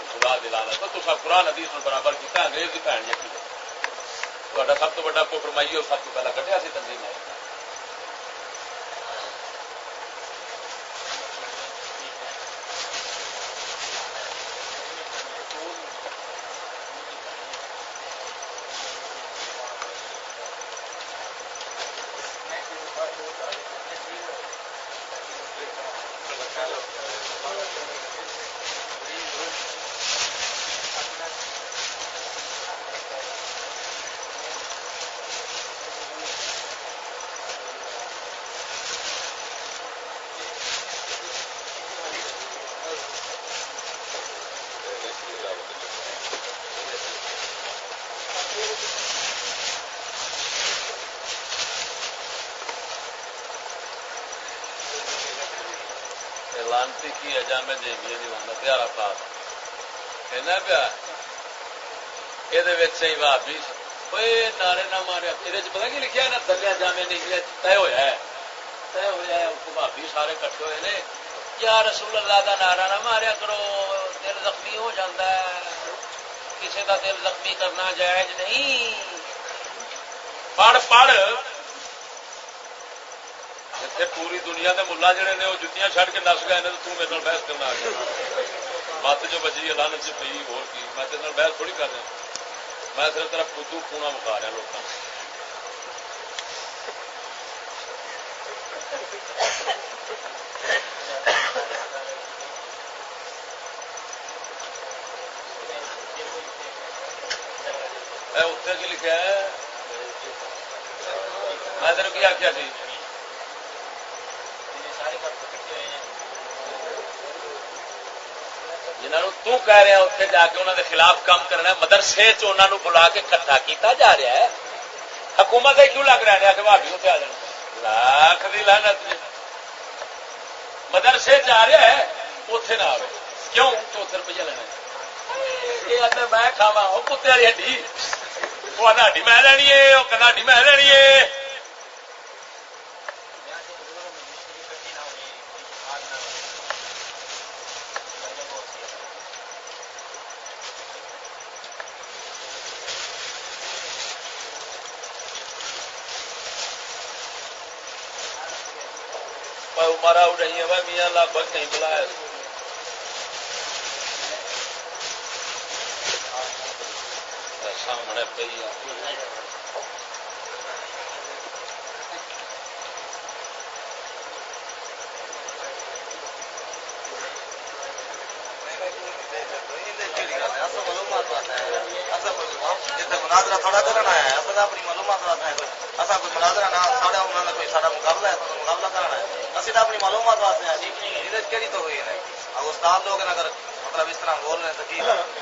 Speaker 4: خدا دی لانت تصا قرآن حدیث نو برابر کیتا انگریز کی بھن جی تا سب تو بڑا کوپرمائی اور سب تو پہلا کٹیا سی تنظیم ہے لانتی کی اجامے دے پیارا پاس کہنا پیا یہ بھابی نعرے نہ ماریا یہ پتا کی لکھا نا دلیا جامے نہیں طے ہوا ہے طے ہوا ہے بھابی سارے کٹے ہوئے نے یا رسول اللہ کا نعرہ نہ ماریا کرو دل زخمی ہو جاتا ہے کسی کا دل زخمی کرنا جائز نہیں پڑھ پڑھ پوری دنیا کے ملا جڑے نے وہ جتیاں چھڑ کے نس گئے تو میرے بحث کرنا آ گیا مت جو بچی ہے لانت سے پی ہو میں تیرے بحث تھوڑی کر رہا میں صرف طرف خود پونا مکا رہا لوگوں اتنے کی لکھا ہے میں تیرے کی آخیا سی جنہوں تو کہہ رہا اتنے جا کے انہوں کے خلاف کام کرنا مدرسے چ بلا کے کٹھا کیتا جا رہا ہے حکومت کیوں لگ رہا ہے کہ بھابی اتنے آ جانا لاکھ دی لعنت مدرسے چ آ رہا ہے اتنے نہ آئے کیوں 4 روپیہ لینا یہ میں کھاوا وہ کتے والی ہڈی وہ ہڈی میں لینی ہے وہ کہنا ہڈی میں لینی ہے مارا اڑائی ہے بھائی میاں لاکھ بھگ نہیں بلایا سامنے پی
Speaker 7: مناظرہ تھوڑا کرنا ہے اپنی معلومات واسطے اصل کوئی مناظرہ نہ ساڑا انہوں نے کوئی سارا مقابلہ ہے تو مقابلہ کرنا ہے اصل اپنی معلومات واسطے ہیں کہڑی تو ہوئی ہے اب استاد لوگ اگر مطلب اس طرح بول رہے ہیں تو ٹھیک ہے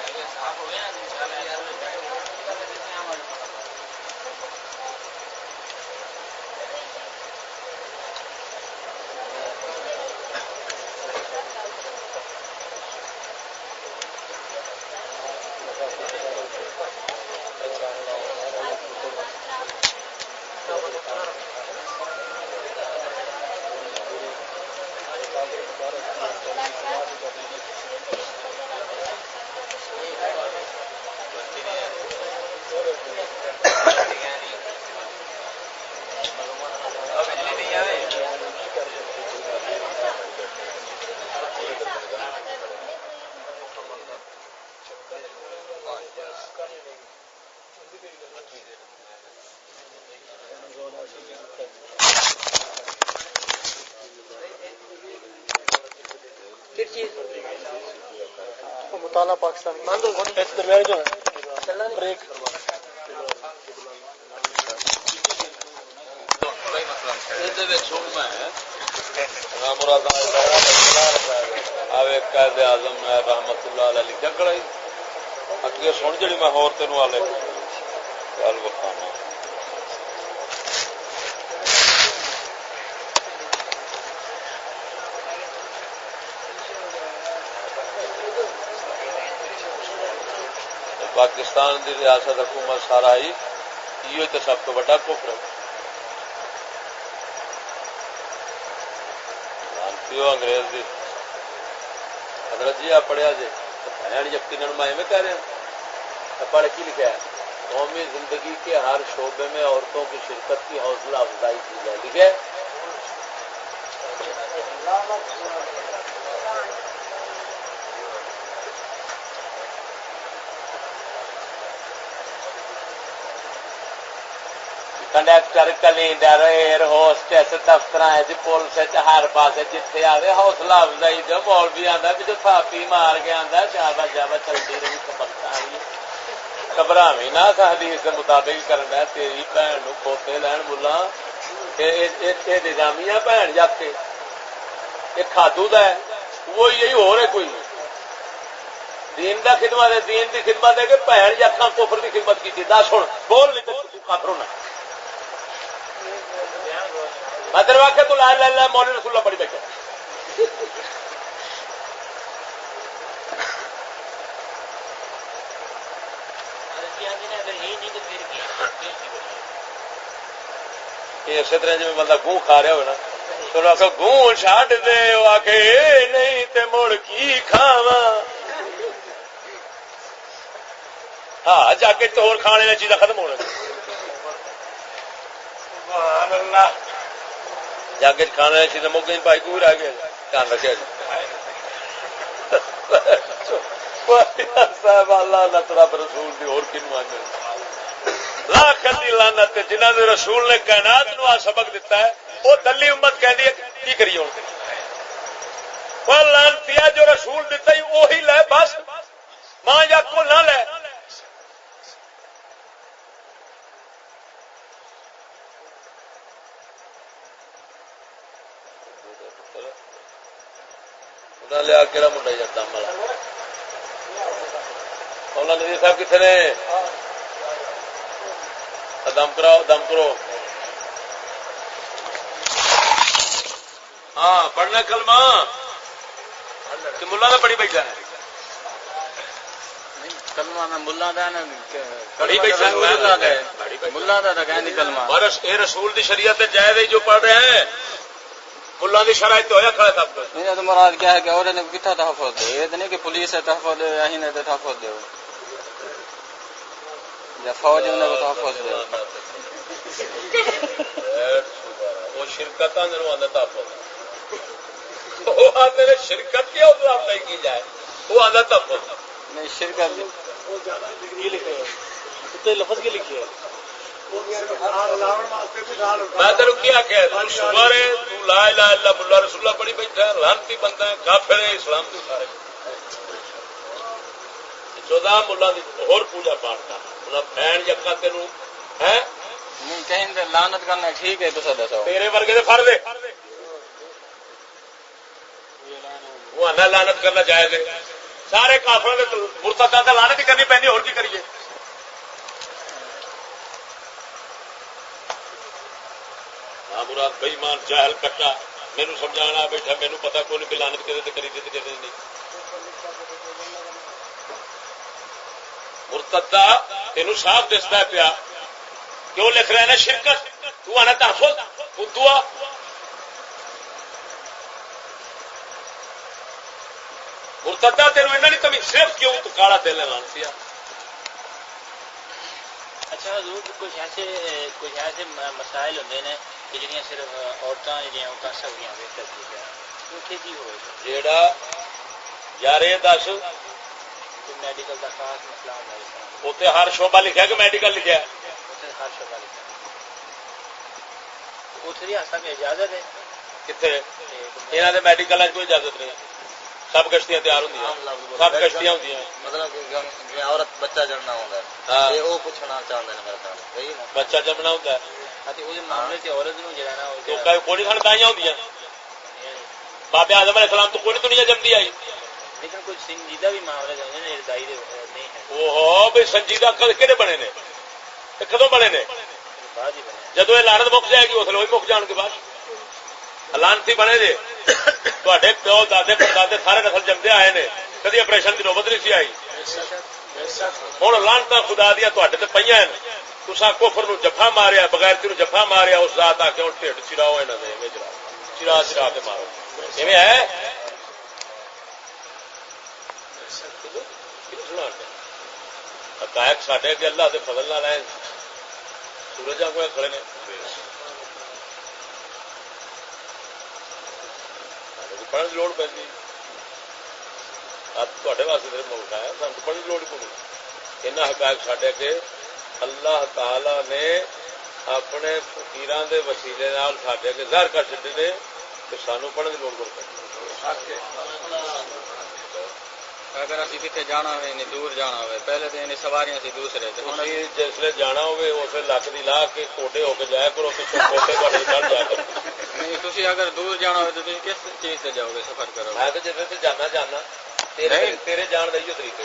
Speaker 6: مطالعہ پاکستان
Speaker 7: درمیان جو ہے بریک
Speaker 4: قائد اعظم رحمت اللہ علیہ لکھا کڑائی اگے سن جڑی میں ہور تینوں والے گل بخانا پاکستان دی ریاست حکومت سارا ہی یہ تو سب تو بڑا کفر ہے انگریز دی حضرت جی آپ پڑھیا جی یقیناً میں ایویں کہہ رہا ہوں پڑھ کی لکھا ہے قومی زندگی کے ہر شعبے میں عورتوں کی شرکت کی حوصلہ افزائی کی جائے لکھے کنڈکٹر کلینڈر ایئر ہوسٹس دفتر پولیس ہر پاس جتنے آئے حوصلہ افزائی دو مولوی آتا بھی جو تھاپی مار کے آتا شابا شابا چلتی رہی گھبراوی نہ حدیث کے مطابق کرنا تیری بھن نو کھوتے لین ملا نظامیہ بھن جا کے یہ کھادو دا ہے وہ یہی ہو رہے کوئی دین دا خدمت ہے دین دی خدمت ہے کہ بھن یا کفر دی خدمت کی دس ہوں بول نہیں تو کافر ہونا میں تیرے واقع تو لا لا مولوی رسول اللہ پڑھی بیٹھا اسی طرح جی بندہ گوں کھا رہا ہو نا تو گوں چڈ دے آ کے نہیں تے مڑ کی کھاوا ہاں جا کے تو کھانے والی چیزاں ختم ہونا جا کے کھانے والی چیزیں مک گئی بھائی کو رہ گیا دھیان رکھے صاحب اللہ رب رسول دی اور کنو آنے لاکھ دی لعنت جنہاں دے رسول نے کائنات نو آ سبق دیتا ہے وہ دلی امت کہندی ہے کی کریے ہن وہ لعنتیا جو رسول دیتا ہی وہی لے بس ماں یا کو نہ لے لیا کہڑا منڈا جاتا ملا مولا نذیر صاحب کتنے نے دم کراؤ دم کرو ہاں پڑھنا کلمہ کہ ملا نے پڑھی بیٹھا ہے
Speaker 5: کلمہ میں ملا دا نا
Speaker 4: پڑھی بیٹھا ہے
Speaker 5: ملا دا کہندی کلمہ
Speaker 4: برس اے رسول دی شریعت جائز ہے جو پڑھ رہے ہیں ملا دی شرائط تو ہویا کھڑا تھا
Speaker 5: نہیں تو مراد کیا ہے کہ اور نے کتنا تحفظ دے یہ نہیں کہ پولیس ہے تحفظ دے اہی نے تحفظ دے یا فوج نے تحفظ دے
Speaker 4: وہ شرکت اندر آتا تحفظ وہ آتے نے شرکت کیا افزائی کی جائے وہ آتا تحفظ
Speaker 5: نہیں شرکت تو لفظ کے لکھی ہے
Speaker 4: میں تیرے کیا کہ سوار ہے تو لا الہ الا اللہ رسول اللہ پڑھی بیٹھا ہے لعنتی بندہ ہے کافر ہے اسلام تو سارے 14 ملا دی اور پوجا پاٹ کر انہاں بہن یکا تینوں ہے
Speaker 5: نہیں کہیں لعنت کرنا ٹھیک ہے تو دسو
Speaker 4: تیرے ورگے دے فرض ہے وہ آنا لعنت کرنا جائز ہے سارے کافروں کے مرتداں تے لعنت ہی کرنی پینی اور کی کریے مراد بئی مان جاہل کٹا مینو سمجھانا بیٹھا مینو پتا کوئی نہیں لعنت کدے کری تے کدے نہیں مرتدہ تینوں صاف دستا ہے پیا کیوں لکھ رہے ہیں نا شرکت تو آنا تحفظ بدعا مرتدہ تینوں اینا نہیں تمہیں صرف کیوں تو کالا دل لانتی
Speaker 5: اچھا حضور کچھ ایسے مسائل ہوتے ہیں کہ جہاں صرف عورتیں جہاں کر سکتی ہیں کیونکہ کی ہوئے
Speaker 4: جیڑا یار یہ دس
Speaker 5: میڈیکل کا خاص مسئلہ ہوتا ہے
Speaker 4: اتنے ہر شعبہ لکھا کہ میڈیکل لکھا
Speaker 5: ہر شعبہ لکھا اتنے ہستا میں اجازت ہے
Speaker 4: کتنے یہاں کے میڈیکل کوئی اجازت نہیں سب کشتیاں تیار ہوں سب کشتیاں ہوں
Speaker 7: مطلب عورت بچہ جننا ہوتا ہے وہ پوچھنا چاہتے ہیں میرا خیال
Speaker 4: بچہ جمنا ہوتا ہے
Speaker 5: معاملے سے عورت نو جڑا
Speaker 4: کوئی خاندائیاں ہوندیاں بابے آدم علیہ السلام تو کوئی دنیا جمدی آئی
Speaker 5: لیکن کچھ سنجیدہ بھی معاملے ہوتے ہیں ردائی نہیں ہے
Speaker 4: وہ بھائی سنجیدہ کہڑے بنے نے کدو بنے نے
Speaker 5: بعد ہی بنے
Speaker 4: جدو یہ لانت مک جائے گی اس لیے مک جان کے بعد لانتی بنے جے تے پیو دادے پردادے سارے نسل جمدے آئے نے کدی آپریشن کی نوبت نہیں سی آئی ہوں لانتا خدا دیا تے پہ تسا کفر نو جفا ماریا بغیرتی نو جفا ماریا اس ذات آ کے ہوں ٹھڈ چراؤ یہاں دے چرا چرا کے مارو ایویں ہے حقائق ساڈے اگے اللہ دے فضل نال آئے سورجاں کو کھڑے نے پڑھنے کی لوڑ پی اب تے واسطے ملک ہے سان کو پڑھنے کی لوڑ ہی پوری یہاں حقائق ساڈے اگے اللہ تعالی نے اپنے فقیراں دے وسیلے نال ساڈے اگے ظاہر کر چڑے نے کہ سانو پڑھنے کی لوڑ پڑتی
Speaker 5: اگر اسی کتنے جانا ہوئے نہیں دور جانا ہوئے پہلے تو یعنی سواریاں سی دوسرے
Speaker 4: جسے جانا ہوئے اسے لک دی لا کے کوٹے ہو کے جایا کرو پچھوں کوٹے چڑھ جایا کرو
Speaker 5: نہیں تھی اگر دور جانا ہوئے تو تھی کس چیز سے جاؤ گے سفر کرو
Speaker 4: میں تو جیسے جانا تیرے جان دئیے طریقے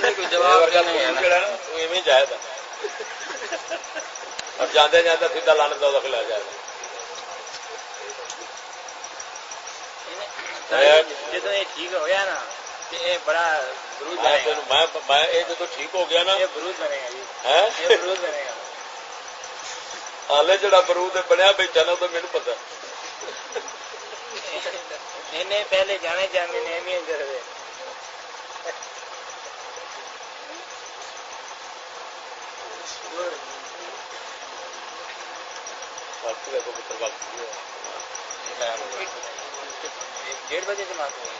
Speaker 5: کوئی جواب نہیں ہے
Speaker 4: ایویں جائے گا اور جانے جانا سیدھا لانت کا دخل آ جائے گا
Speaker 5: جدو یہ ٹھیک ہو گیا نا یہ بڑا برود بنے گا
Speaker 4: میں یہ جدو ٹھیک ہو گیا نا
Speaker 5: یہ برود بنے گا جی یہ برود بنے گا
Speaker 4: ہالے جڑا برود بنیا بیٹھا نا تو میرے پتا
Speaker 5: انہیں پہلے جانے جانے نے نہیں کرے ڈیڑھ بجے جماعت ہوئی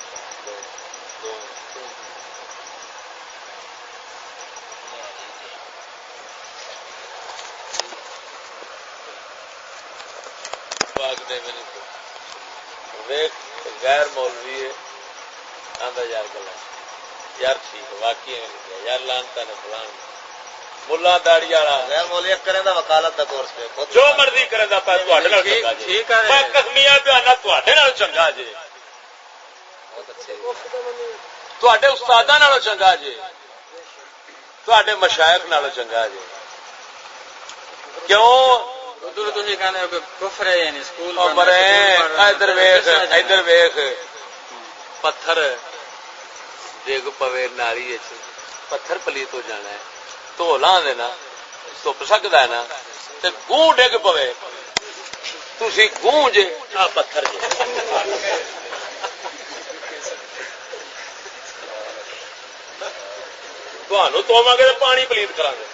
Speaker 4: غیر مولوی آدھا یار گلا یار ٹھیک واقعی یار لانتا نے فلان ملا داڑی والا
Speaker 7: غیر مولوی کریں دا وکالت دا کورس پہ
Speaker 4: جو مرضی کرے دا پہ میں کسمیا پیانا تے چنگا جی تے استاد چنگا جی تے مشائخ نال چنگا جی کیوں ادھر ویخ پتھر ڈگ پوے نالی پتھر پلیت ہو جانا ہے تو لا دینا دھپ سکتا ہے نا گوں ڈگ پوے تھی گوں جے آ پتھر جے تمہوں تو گے پانی پلیت کرا گے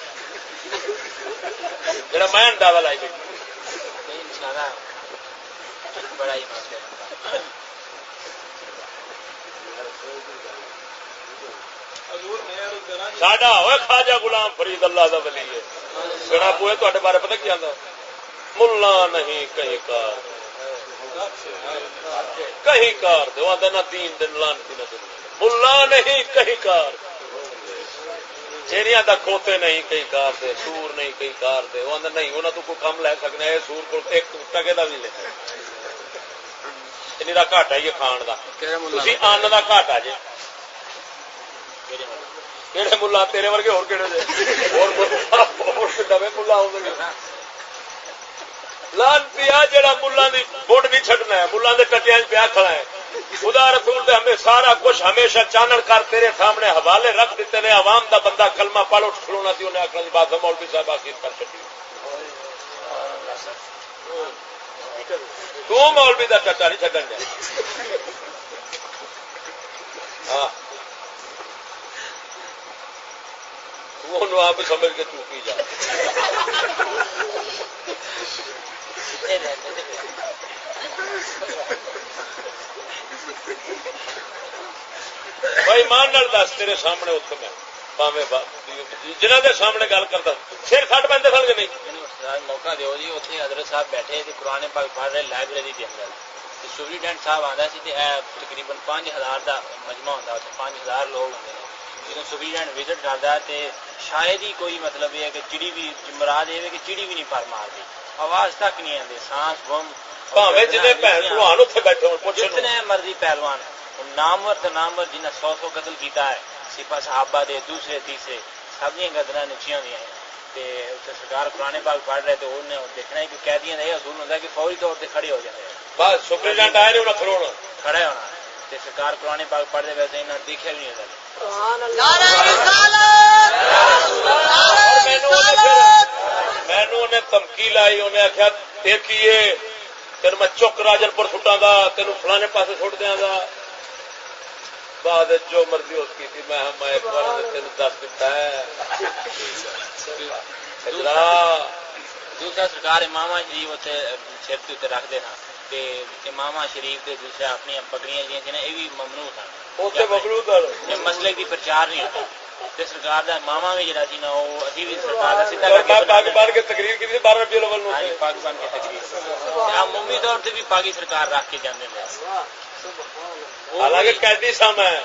Speaker 4: جڑا میں اندازہ لائی بیٹھی
Speaker 5: بڑا ہی
Speaker 4: ساڈا ہوئے خواجہ غلام فرید اللہ دا ولی ہے سنا پوئے تواڈے بارے پتہ کی آندا ملا نہیں کہیں کار کہیں کار دے آندا نہ دین دے لعنتی نہ دین ملا نہیں کہیں کار چیریاں دا کھوتے نہیں کئی کار دے سور نہیں کئی کار دے وہ آندا نہیں انہاں تو کوئی کم لے سکنے اے سور کو ایک ٹکے دا بھی لے انہی دا گھاٹا ہی کھان دا تسی ان دا گھاٹا جے کیڑے ملا تیرے ورگے اور کیڑے دے اور ڈبے ملا ہوندے لعنتی آ جڑا ملا دی بوٹ نہیں چھڈنا ہے ملا دے ٹٹیاں وچ پیا کھڑا ہے خدا رسول دے ہمیں سارا کچھ ہمیشہ چانن کر تیرے سامنے حوالے رکھ دیتے نے عوام دا بندہ کلمہ پڑھ اٹھ کھلونا سی انہیں آخر بات ہے مولوی صاحب آخر کر چکی تو مولوی دا ٹٹا نہیں چڈن دیا ہاں تو آپ سمجھ کے چوکی جا بھائی مان نال دس تیرے سامنے اتنے میں پاوے جنہ دے سامنے گل کرتا سر کٹ پہ سن کے نہیں
Speaker 5: موقع دیو جی اتنے حضرت صاحب بیٹھے قرآن پاک پڑھ رہے لائبریری کے اندر سپرنٹینڈنٹ صاحب آتا سی تقریباً 5000 کا مجمع ہوتا 5000 لوگ ہوتے ہیں جدو سپرنٹینڈنٹ وزٹ کرتا ہے تو شاید ہی کوئی مطلب یہ ہے کہ چڑی بھی مراد یہ ہے کہ چڑی بھی نہیں پر مارتی آواز تک نہیں آتی سانس بم جتنے مرضی پہلوان نامور تو نامور جنہیں 100 قتل کیتا ہے سپاہ صحابہ دے دوسرے تیسرے سب دیا گردنیں نچیاں ہوئی ہیں سرکار قرآن پاک پڑھ رہے تو انہیں دیکھنا ہے کہ قیدیاں کا یہ اصول ہوتا ہے کہ فوری طور پہ کھڑے ہو جاتے ہیں
Speaker 4: بس سپرنٹینڈنٹ آئے نہیں کھڑونا
Speaker 5: کھڑے ہونا تو سرکار قرآن پاک پڑھ دے ویسے انہیں دیکھا بھی نہیں ہوتا
Speaker 4: مینو انہیں دھمکی لائی انہیں آخیا دیکھیے تین میں چک راجن پور سٹاں گا تین فلانے پاس سٹ دیا گا بعد جو مرضی اس کی تھی میں ایک بار تین دس دیتا ہے
Speaker 5: دوسرا سرکار امامہ شریف اتنے سر کے اتنے رکھتے ہیں کہ امامہ شریف کے دوسرے اپنی پگڑیاں جی یہ بھی ممنوع سن مسئلے کی پرچار نہیں ہوتا سرکار کا ماما بھی جڑا سی نا وہ ابھی بھی سرکار کا سیدھا
Speaker 4: پاکستان کے تقریر کی 12 ربیع الاول
Speaker 5: پاکستان کی تقریر عمومی طور سے بھی پاکی سرکار رکھ کے جانے ہیں
Speaker 4: حالانکہ قیدی سام ہے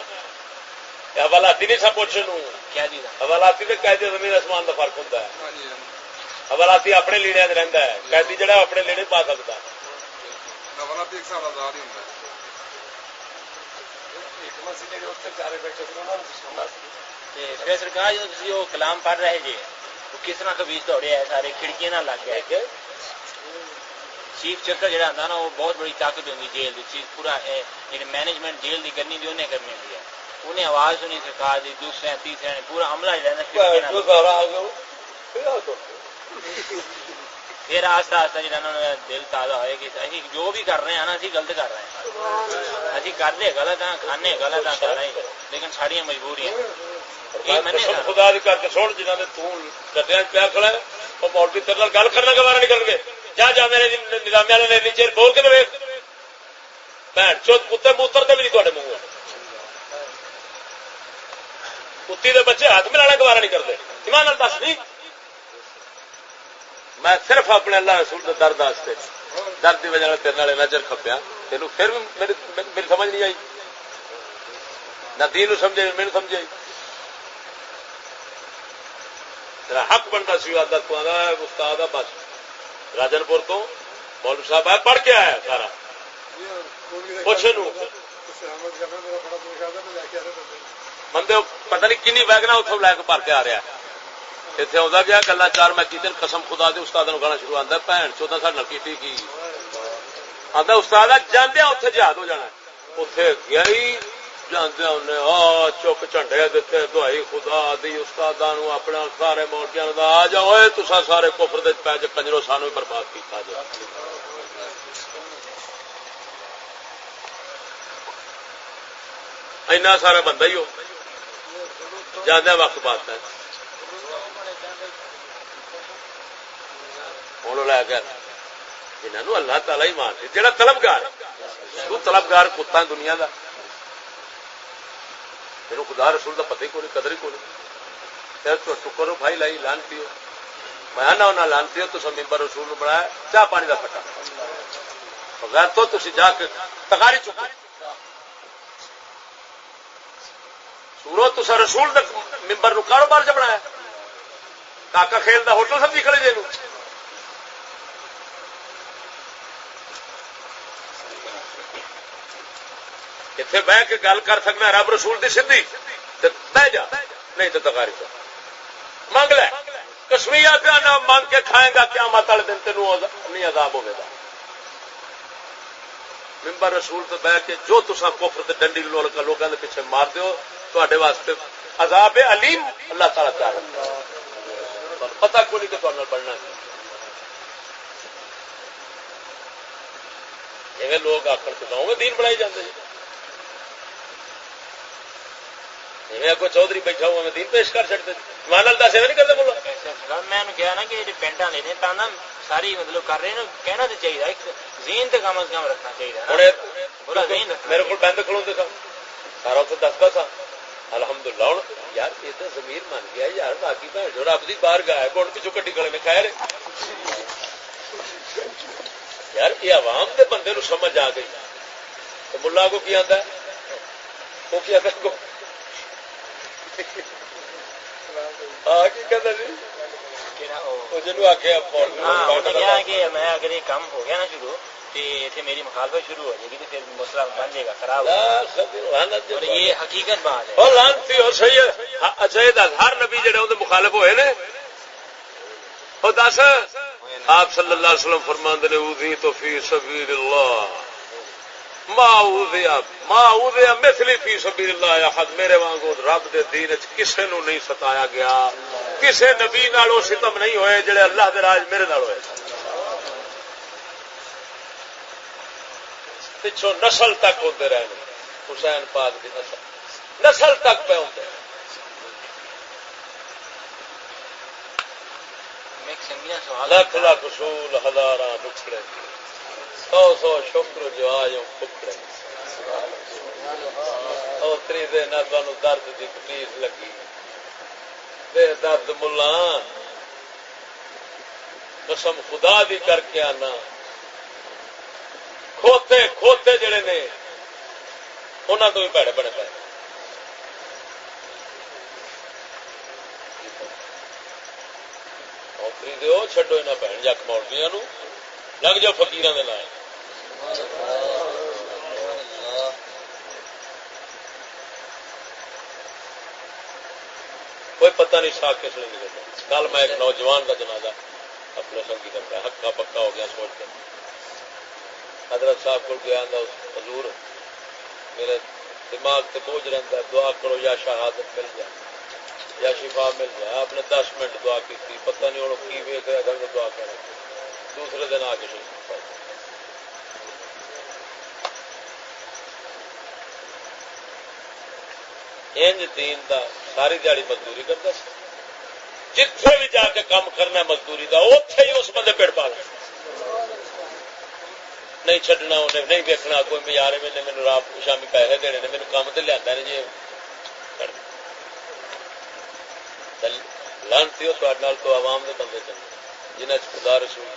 Speaker 4: حوالاتی نہیں سا پوچھنے
Speaker 5: قیدی
Speaker 4: حوالاتی تو قیدی زمین آسمان کا فرق ہوتا ہے حوالاتی اپنے لیڑے رہتا ہے قیدی جڑا اپنے لیڑے پا سکتا ہے
Speaker 5: پھر سرکار جب وہ کلام پڑھ رہے جی وہ کس طرح کبھی دوڑے ہے سارے کھڑکیاں نہ لگ گئے چیف چکر جڑا ہوتا نا وہ بہت بڑی طاقت ہوتی جیل کی چیز پورا جی مینجمنٹ جیل کی کرنی تھی انہیں کرنی ہوتی ہے انہیں آواز سنی سرکار دی دوسرے تیسرے پورا عملہ جہاں پھر آہستہ آہستہ جہاں دل تازہ ہوئے کہ اسی جو بھی کر رہے ہیں نا اسی غلط کر رہے ہیں اسی کرتے غلط ہیں کھانے غلط ہیں سارا ہی لیکن ساڑیاں مجبوریاں
Speaker 4: خدا کر کے سن جنہوں نے تٹیا پیا کھڑا ہے وہ مولوی تیرے گل کرنا گوارا نہیں کرن گے جا میرے نظامیہ والے نے نیچے بول کے ویک بھن چوت کتے موتر بھی نہیں تے منہ کتی دے بچے ہاتھ ملانا گوارا نہیں کرتے ایمان نال دس نہیں میں صرف اپنے اللہ رسول کے درد واسطے درد کی وجہ تیرے نظر کھپیا تینوں پھر بھی میری سمجھ نہیں آئی نہ دین سمجھے میرے سمجھ آئی تیرا حق بنتا سی آدھا تو آدھا استاد بس راجن پور تو مولوی صاحب آئے پڑھ کے آیا سارا پوچھ بندے پتہ نہیں کنی ویگنا اتوں لے کے بھر کے آ رہا اتنے آتا گیا گلا چار میں کی قسم خدا دے استاد گانا شروع آتا بھن چودہ سال کی کی آتا استاد جانے اتنے جہاد ہو جانا اتنے گیا ہی جانے انہیں چک جھنڈے دیتے دوائی خدا دی استاد اپنے سارے مورتیاں آ جاؤ تصا سارے کفر دے پی کنجرو سانو ہی برباد کیا جا اینا سارا بندہ ہی ہو جانے وقت بات ہے ہوں لے گیا جنہوں اللہ تعالی ہی مان جہاں طلبگار تو طلبگار کتا دنیا کا میرے خدا رسول کا پتہ ہی کوئی قدر ہی کوئی پھر تو ٹکرو بھائی لائی لانتی ہو میں آنا ہونا لانتی ہو تو سب ممبر رسول نے بنایا چاہ پانی کا پٹا بغیر تو تھی جا کے تکاری چکا سورو تسا رسول ممبر نو کاروبار چ بنایا کاکا کھیل دا ہوٹل سمجھی کھڑے جی اتنے بہ کے گل کر سکنا رب رسول دی سدھی بہ جا نہیں تو تکاری چ مانگ لے کسمیا پیا نہ مانگ کے کھائے گا کیا مت والے دن تینوں نہیں عذاب ہوے گا ممبر رسول تو بہ کے جو تسا کفر تے ڈنڈی لول کا لوگوں کے پیچھے مار دیو تواڈے واسطے عذاب علیم اللہ تعالی چاہ رہا ہے پتہ کوئی نہیں کہ تواڈے نال بننا ہے لوگ آخر کے گاؤں میں دین بنائی جاتے ہیں کو چودھری بیٹھا ہوا میں دین پیش کر چڑھتے مان دس نہیں کرتے بولو
Speaker 5: میں کہا نا کہ پینٹا لینے پہنا ساری مطلب کر رہے ہیں کہنا تو چاہیے ایک ذہن تو کم از کم رکھنا چاہیے بولا ذہن
Speaker 4: میرے کو بند کھلوتے سا سارا اتنے دستا سا الحمدللہ ہوں یار یہ تو ضمیر مان گیا یار باقی بھن جو رب کی باہر گیا ہے پچھو کٹی کڑے میں خیر یار یہ عوام کے بندے نو سمجھ آ گئی تو ملا کو کی آتا ہے وہ کی آتا ہے
Speaker 5: میں اگر یہ کام ہو گیا نا شروع تو میری مخالفت شروع ہو جائے گی تو پھر مسئلہ بن جائے گا خراب اور یہ حقیقت بات ہے
Speaker 4: اچھا یہ دس ہر نبی جڑے اندر مخالف ہوئے نے وہ دس آپ صلی اللہ علیہ وسلم فرماندے نے اوذی تو فی سبیل اللہ ما اوذیا مثلی فی سبیل اللہ احد میرے وانگو رب دے دین وچ کسے نو نہیں ستایا گیا کسے نبی نال او ستم نہیں ہوئے جڑے اللہ دے راج میرے نال ہوئے پچھوں نسل تک ہوندے رہے حسین پاک دی نسل تک پہ ہوندے لاکھ لاکھ رسول ہزاراں ٹکڑے سو سو شکر جو آجوں ٹکڑے اوتری دے نہ تانوں درد دی کٹیس لگی دے درد ملا قسم خدا دی کر کے آنا کھوتے کھوتے جڑے نے انہاں تو بھی بھڑے بنے پے اوتری دے او چھڈو انہاں بہن جک مولویاں نو لگ جاؤ فقیراں دے نال کوئی پتہ نہیں سا کس نے نکلتا کل میں ایک نوجوان کا جنازہ اپنے سنگی کرتا ہکا پکا ہو گیا سوچ کر حضرت صاحب کو گیا حضور میرے دماغ سے بوجھ رہتا ہے دعا کرو یا شہادت مل جائے یا شفا مل جائے آپ نے 10 منٹ دعا کی تھی پتہ نہیں ہوں کی ویک رہا تھا دعا کرے دوسرے دن آ کے انج دین دا ساری دیہڑی مزدوری کرتا جتھے بھی جا کے کام کرنا مزدوری دا اوتھے ہی اس بندے پیڑ پا لے نہیں چڈنا انہیں نہیں دیکھنا کوئی معیار میں نے مینوں رات شامی پیسے دینے نے مینوں کام تے لیا نے جی لانتی ہو تو عوام دے بندے چلے جنہیں خدا رسول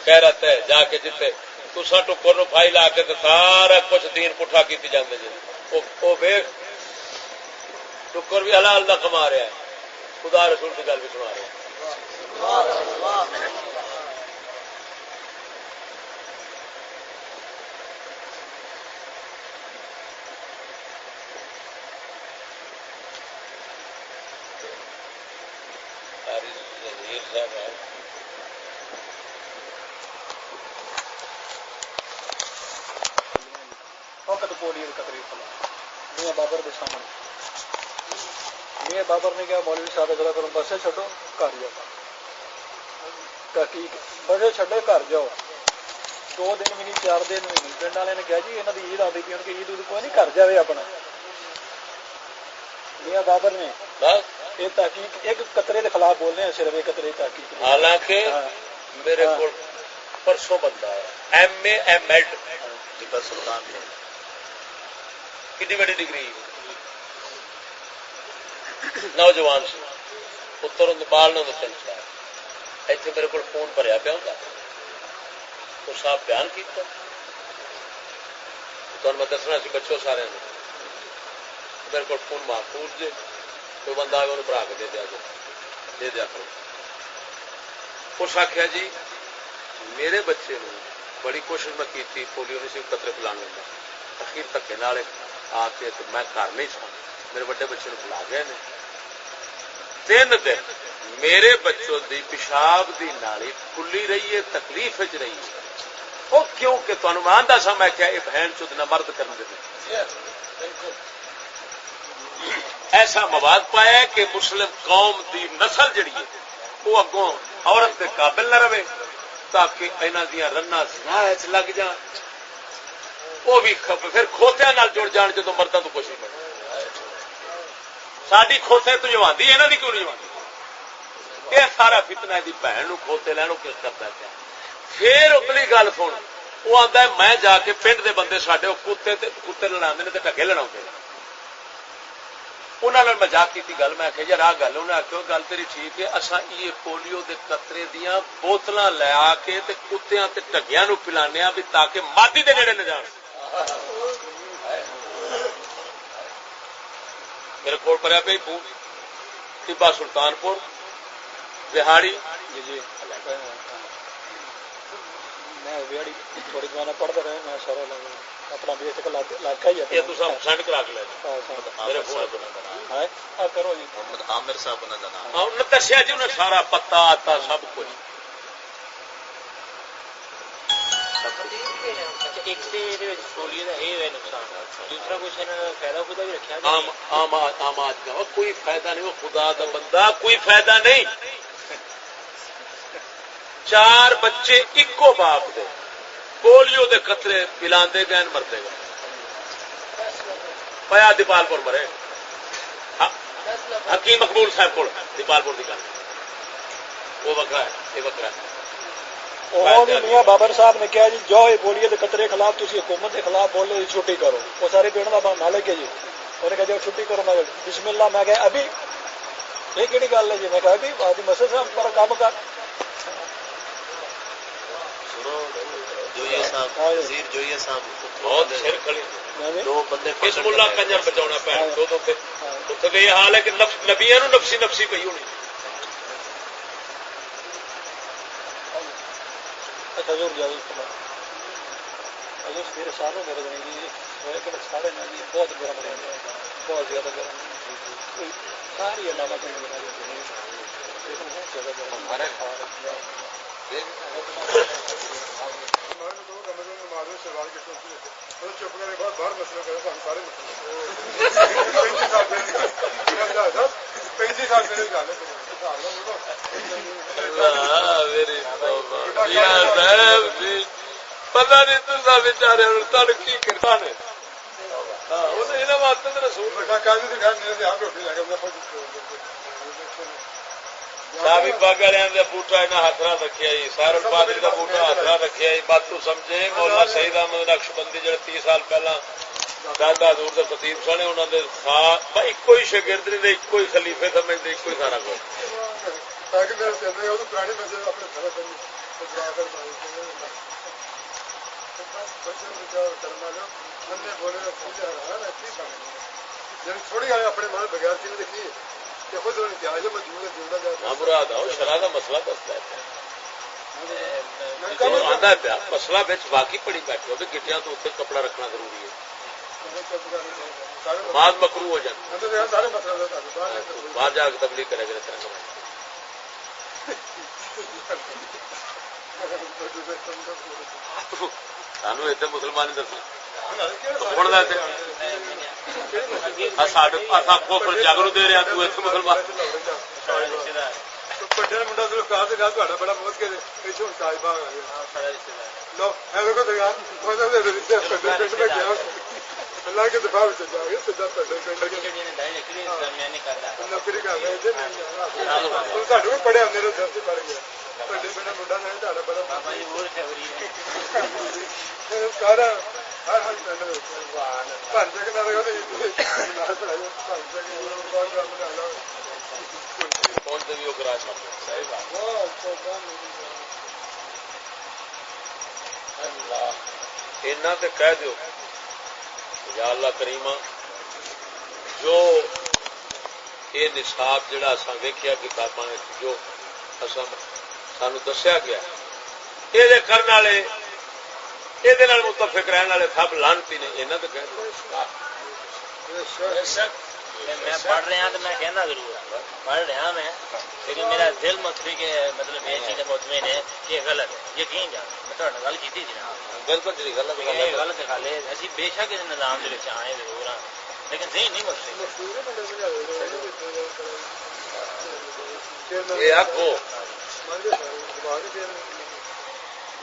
Speaker 4: کہہ رہتا ہے جا کے جتنے تسا ٹکر نو پھائی لا کے سارا کچھ دین پٹھا کیتی جاندے جی وہ ویکھ ٹکر بھی حلال دا کما رہا ہے خدا رسول کی گل بھی سنا رہا ہے
Speaker 8: میاں بابر کے سامنے میاں بابر نے کہا مولوی صاحب ذرا کرو بسے چھڈو گھر جاؤ تحقیق بسے چھڈو گھر جاؤ 2 دن بھی نہیں 4 دن بھی نہیں پنڈ والے نے کہا جی یہاں کی عید آتی پی کہ عید کوئی نہیں گھر جائے اپنا میاں بابر نے یہ تحقیق ایک قطرے کے خلاف بول رہے ہیں صرف ایک قطرے تحقیق
Speaker 4: حالانکہ میرے کو پرسوں بندہ ہے ایم اے ایم ایڈ سلطان کتنی بڑی ڈگری نوجوان سی پتر بال نہ تین چار اتنے میرے کو فون بھریا پیا ہوتا تو صاحب بیان کیا تمہیں میں دسنا سی بچوں سارے میرے کو فون محفوظ جی کوئی بندہ آئے انہوں بڑھا کے دے دیا کرو اس آخیا جی میرے بچے نو بڑی کوشش میں کی پولیو نہیں سی قطرے پلانے کا اخیر دھکے نال آ کے میں گھر نہیں سا میرے بڑے بچے نو پلا گئے 3 دن میرے بچوں دی پیشاب دی نالی کھلی رہی ہے تکلیف رہی ہے وہ کیوں کہ تمہیں میں آندا سا میں کیا یہ بہن چود نہ مرد کرنے دے ایسا مواد پایا ہے کہ مسلم قوم دی نسل جڑی ہے وہ اگوں عورت کے قابل نہ رہے تاکہ انہاں دیاں رناں زنا وچ لگ جان وہ بھی پھر کھوتیاں نال جڑ جان جدوں مرداں تو کچھ نہیں بنے ساری کھوتے تو جواندی انہاں دی کیوں نہیں جواندی یہ سارا فتنہ دی بہن نو کھوتے لینو کس کرتا ہے پھر اگلی گل سن وہ آندا ہے میں جا کے پنڈ دے بندے ساڈے کتے لڑاندے نے تے ٹھگے لڑاوندے نے انہوں نے مزاق کی گل میں آخیا یار آ گل انہیں آخو گل تیری ٹھیک ہے اصا یہ پولیو دے قطرے دیا بوتل لیا کے کتیاں تے ٹگیاں نو پلانے بھی تاکہ مادی دے نیڑے نہ جان میرے کو پڑیا پی ٹبا سلطانپور بہاڑی
Speaker 8: جی میں تھوڑی زمانہ پڑھتا رہا میں سارا اپنا بیسک علاقہ ہی ہے
Speaker 4: یہ تو سب سینڈ کرا کے لے میرے فون
Speaker 8: کرو جی
Speaker 7: محمد عامر صاحب انہوں کا نام
Speaker 4: انہوں نے دسیا جی انہیں سارا پتا آتا سب کچھ
Speaker 5: ایک تو یہ پولیو کا یہ نقصان دوسرا کچھ فائدہ خدا بھی رکھا
Speaker 4: عام آدمی کوئی فائدہ نہیں وہ خدا کا بندہ کوئی فائدہ نہیں 4 بچے ایکو باپ دے پولیو دے قطرے پلاندے گئے مرتے گئے پیا دیپال پور مرے حکیم مقبول صاحب کو دیپال پور کی گل وہ وکرا ہے یہ وکرا ہے
Speaker 8: میاں بابر صاحب نے کہا جی جو یہ پولیو کے قطرے خلاف تھی حکومت کے خلاف بولو جی چھٹی کرو وہ سارے پیڑ کا نہ لے کے جی انہوں نے کہا جی چھٹی کرو میں بسم اللہ میں کہا ابھی یہ کہڑی گل ہے جی میں کہا ابھی آدمی مسجد صاحب پر کام کر
Speaker 7: جوئیے صاحب
Speaker 4: بہت سر کھڑی
Speaker 7: 2 بندے
Speaker 4: کس ملا کنجر بچاؤنا پہ اتنے یہ حال ہے کہ نبیاں نو نفسی نفسی پی ہونی
Speaker 8: اچھا ضرور جی میرے سامنے میرے سارے بہت گرم رہے ہیں بہت زیادہ گرم ساری علامت
Speaker 9: باہر مسئلہ کرے تو ہم سارے پتا نہیں تو بچارے تڑکی کرتا نے سابی پگ والے بوٹا یہاں ہاتھ نہ رکھا جی سیر پادری کا بوٹا ہاتھ نہ رکھا جی بات تو سمجھے مولانا سعید احمد نقش بندی جڑے 30 سال پہلا دادا دور کے خطیب سنے انہوں نے ایک ہی شاگرد نے ایک ہی خلیفے سمجھتے ایک ہی سارا کچھ تھوڑی اپنے مال بغیر چیز دیکھی مراد آؤ شرح کا مسئلہ دستا ہے مسئلہ باقی پڑی بیٹھے ہو گٹیاں تو اتنے کپڑا رکھنا ضروری ہے بعد مکرو ہو جائے باہر جا کے تبلیغ کرے گا سانو اتنے مسلمان دسنا جاگرو دے رہا تو مسلمان بڑا موت کے اللہ کے دفاع نوکری کر رہے پڑھے میرے گھر سے پڑھ گیا منڈا بڑا سارا اینا تے کہہ دیو یا اللہ کریمہ جو یہ نصاب جڑا اساں ویکھیا کتاباں جو اساں سانو دسیا گیا یہ کرنے والے یہ متفق رہنے والے سب لانتی نے یہاں تو کہہ
Speaker 5: میں پڑھ رہا تو میں کہنا ضرور پڑھ رہا میں لیکن میرا دل مطفق مطلب یہ چیز مطمئن ہے کہ یہ غلط ہے یقین جان میں تھوڑے گل کی جناب
Speaker 7: بالکل جی غلط
Speaker 5: غلط گل ہے اسی بے شک اس نظام کے آئے ضرور ہاں لیکن ذہن نہیں مطلب
Speaker 9: یہ آخو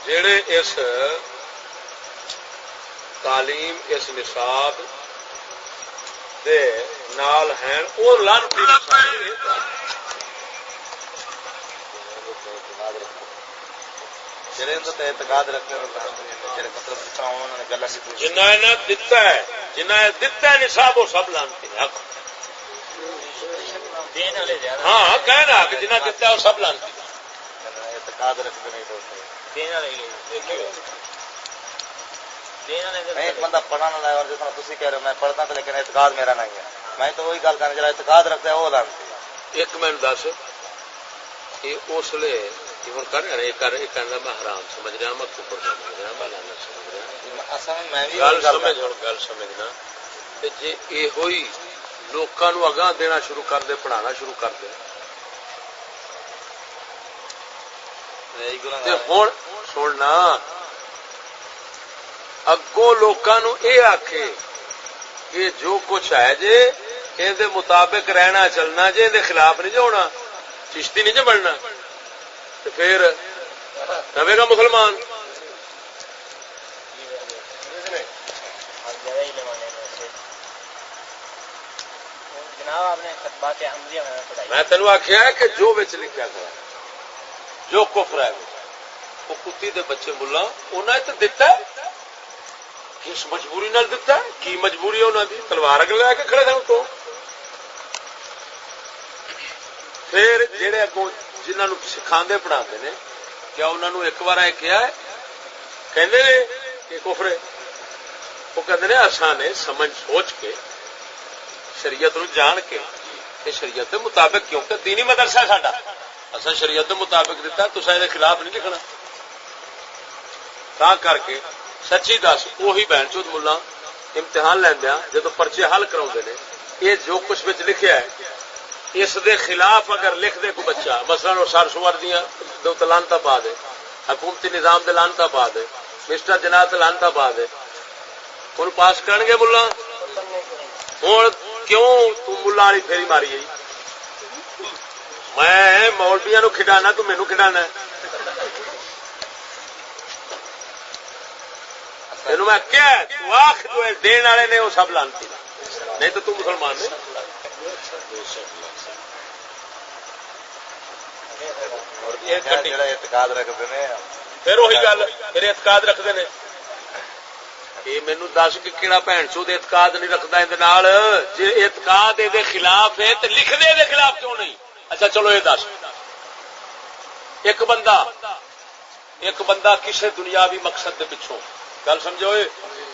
Speaker 9: جڑے اس تعلیم اس نصاب دے نال ہیں وہ لانتی
Speaker 7: اعتقاد رکھتے
Speaker 9: جنہیں دتا ہے جنہیں دتا ہے نصاب وہ سب لانتی ہیں ہاں کہنا کہ جنہیں دتا ہے وہ سب لانتی
Speaker 7: اعتقاد رکھتے نہیں ایک بندہ پڑھانا لائے اور جتنا تھی کہہ رہے ہو میں پڑھتا تھا لیکن اعتقاد میرا نہیں ہے میں تو وہی گل کرنا جڑا اعتقاد رکھتا ہے وہ لانتی
Speaker 9: ایک میں دس یہ اس لیے ہوں کر رہے کہنا میں حرام سمجھ رہا میں کفر سمجھ رہا میں لعنت سمجھ رہا گل سمجھنا جی یہ ہوئی لوگوں اگاں دینا شروع کر دے پڑھانا شروع کر دے ہوں سننا اگوں لوگوں یہ آخے کہ جو کچھ ہے جی یہ مطابق رہنا چلنا جی یہ خلاف نہیں جو ہونا چشتی نہیں جو بننا تو پھر رہے گا مسلمان
Speaker 5: جناب آپ نے خطبات عملیہ میں پڑھائی
Speaker 9: میں تینوں آخیا کہ جو بچ لکھا گیا جو کفر ہے وہ کتی دے بچے ملا انہیں تو دتا ہے کس مجبوری نال دتا ہے کی مجبوری ہے انہوں کی تلوار اگ لے کے کھڑے تھے تو پھر جہے اگوں جنہوں سکھاندے پڑھاندے نے کیا انہوں نے ایک بار کیا ہے کہندے نے کہ کفر ہے وہ کہندے نے اساں نے سمجھ سوچ کے شریعت نو جان کے کہ شریعت کے مطابق کیونکہ دینی مدرسہ ہے ساڈا اساں شریعت کے مطابق دتا تساں دے خلاف نہیں لکھنا تا کر کے سچی دس وہی بہن چوت ملا امتحان لیندیا جدو پرچے حل کراؤندے نے یہ جو کچھ وچ لکھیا ہے اس دے خلاف اگر لکھ دے کوئی بچہ مثلا وہ سر سور دیا دو لانتا پا دے حکومتی نظام دے لانتا پا دے مسٹر جناب لانتا پا دے ان پاس کرن گے ملا ہوں کیوں تم ملا والی پھیری ماری گئی میں مولویاں نو کھڈانا تو مینوں کھڈانا تینوں میں کیا تو آخ جو دین والے نے وہ سب لانتی نہیں تو تم مسلمان نے
Speaker 7: اعتقاد رکھتے ہیں
Speaker 9: پھر وہی گل پھر اعتقاد رکھتے ہیں یہ مینو دس کہ کہڑا بھن چود اعتقاد نہیں رکھتا یہ جی اعتقاد یہ خلاف ہے تو لکھ دے دے خلاف کیوں نہیں اچھا چلو یہ دس ایک بندہ کسی دنیاوی مقصد دے پچھوں گل سمجھو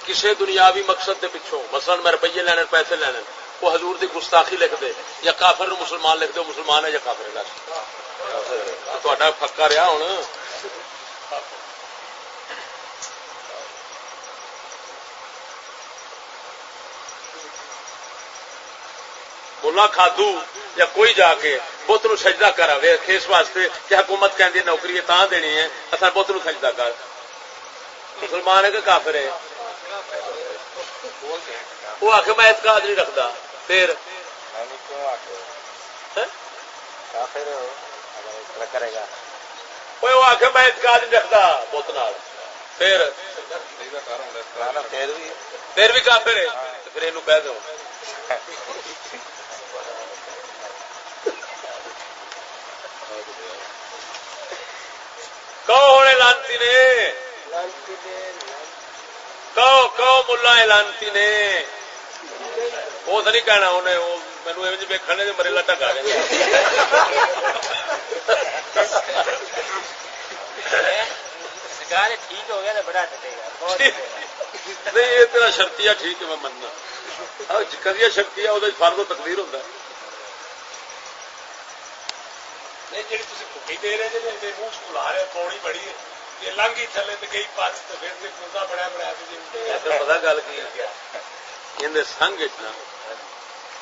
Speaker 9: کسی دنیاوی مقصد دے پچھوں مثلا میں روپیے لینے پیسے لینے وہ حضور دی گستاخی لکھ دے یا کافر نو مسلمان لکھ دے مسلمان ہے یا کافر ہے تھوڑا پکا رہا ہوں ملا کھادو یا کوئی جا کے بت نو سجدہ کرا ویکھ اس واسطے کہ حکومت کہندی نوکری تاں دینی ہے اصل بت نو سجدہ کر مسلمان ہے کہ کافر ہے وہ آخ میں اعتقاد نہیں رکھتا پھر وہ آخ میں اعتقاد نہیں رکھتا بت نال پھر بھی کافر ہے پھر یہ کہہ دو کون ہونے لانتی نے کہو ملا اعلانتی نے وہ تو نہیں کہنا انہیں مینو ایویں ویکھنے جو مریلا ٹکا گیا
Speaker 5: ٹھیک ہو گیا تو بڑا ٹٹے گا
Speaker 9: نہیں یہ تیرا شرطیہ ٹھیک ہے میں مننا کدیا شرطیہ وہ فرض و تقدیر ہوتا ہے
Speaker 4: نہیں جی تھی بھوکی دے رہے جی منہ بلا رہے پوڑی بڑی یہ لنگی تھلے تو گئی پاس تو پھر کتا بڑا بڑا
Speaker 9: پتا گل کی اندر سنگ نا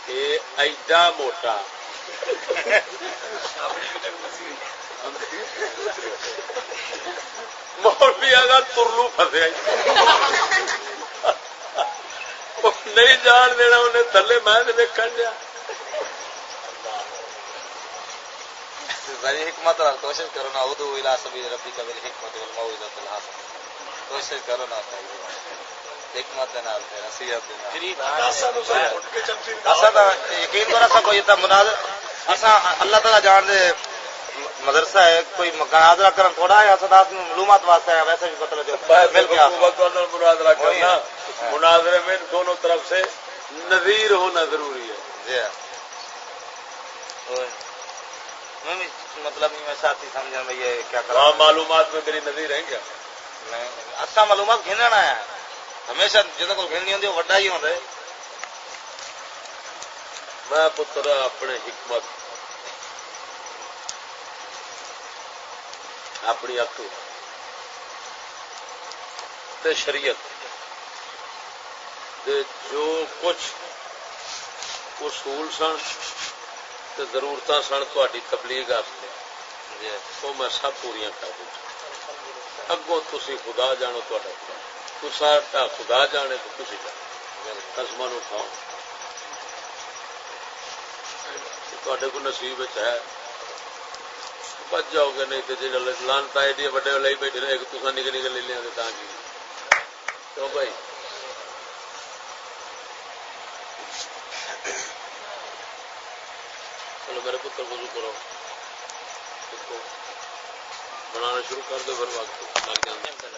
Speaker 9: یہ ایڈا موٹا مولوی آگا ترلو فسیا نہیں جان دینا انہیں تھلے میں دیکھن دیا
Speaker 7: بڑی حکمت اور کوشش کرو نا ادو الى سبیل ربی کا میری حکمت والموعظۃ الحسنہ کوشش کرو نا حکمت دے نال تے نصیحت دے نال اسا دا یقین تو اسا کوئی تا مناظر اسا اللہ تعالی جان دے مدرسہ ہے کوئی مناظرہ کرن تھوڑا ہے اسا داس معلومات واسطے ہے ویسے بھی مطلب جو مل گیا
Speaker 9: مناظرہ کرنا مناظرے میں دونوں طرف سے نظیر ہونا ضروری ہے
Speaker 7: جی مطلب میں ساتھی سمجھا میں یہ کیا کرا
Speaker 9: معلومات میں میری نظیر ہیں کیا
Speaker 7: اچھا معلومات گھننا ہے ہمیشہ جدوں کو گھننی ہوندی وڈا ہی ہوندا ہے
Speaker 9: میں پتر اپنے حکمت اپنی عقل تے شریعت تے جو کچھ اصول سن تے ضرورتاں سن تہاڈی تبلیغ واسطے وہ میں سب پوریاں کر دوں اگوں تسی خدا جانو تہاڈا خدا جانے تو تسی قسماں نو کھاؤ تہاڈے کو نصیب ہے بچ جاؤ گے نہیں تو جی لانتا ایڈی وڈے لے بیٹھے رہے تصا نکل نکل لے لیا تا کی کیوں بھائی چلو میرے پتر وضو کرو بنانا شروع کر دو پھر وقت لگ جانا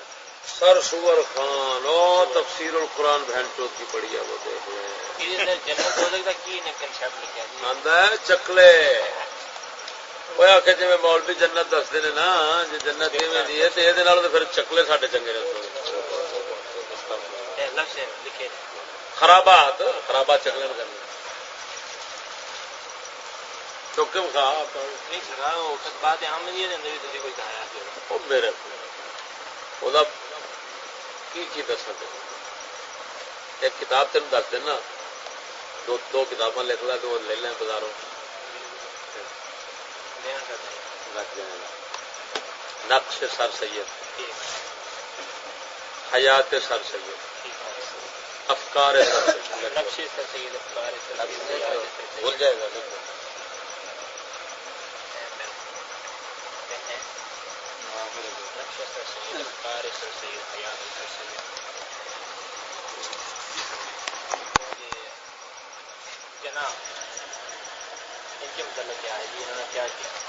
Speaker 9: سر سور خان او تفسیر القرآن بہن چوت کی پڑی ہے وہ دیکھ لیں چکلے وہ آ کے جی مولوی جنت دستے ہیں نا جی جنت کیویں دی ہے تو یہ پھر چکلے ساڈے چنگے رہتے خرابات خرابات چکلے میں کرنے چوکے کھا میرے وہ کی دس ایک کتاب تین دس دینا دو کتاباں لکھ لا تو لے لیں بازاروں نقش سر سید حیات سر سید افکار سر سید نقش سر سید افکار بھول جائے گا
Speaker 5: جناب ان کے متعلق کیا ہے جی انہوں نے کیا کیا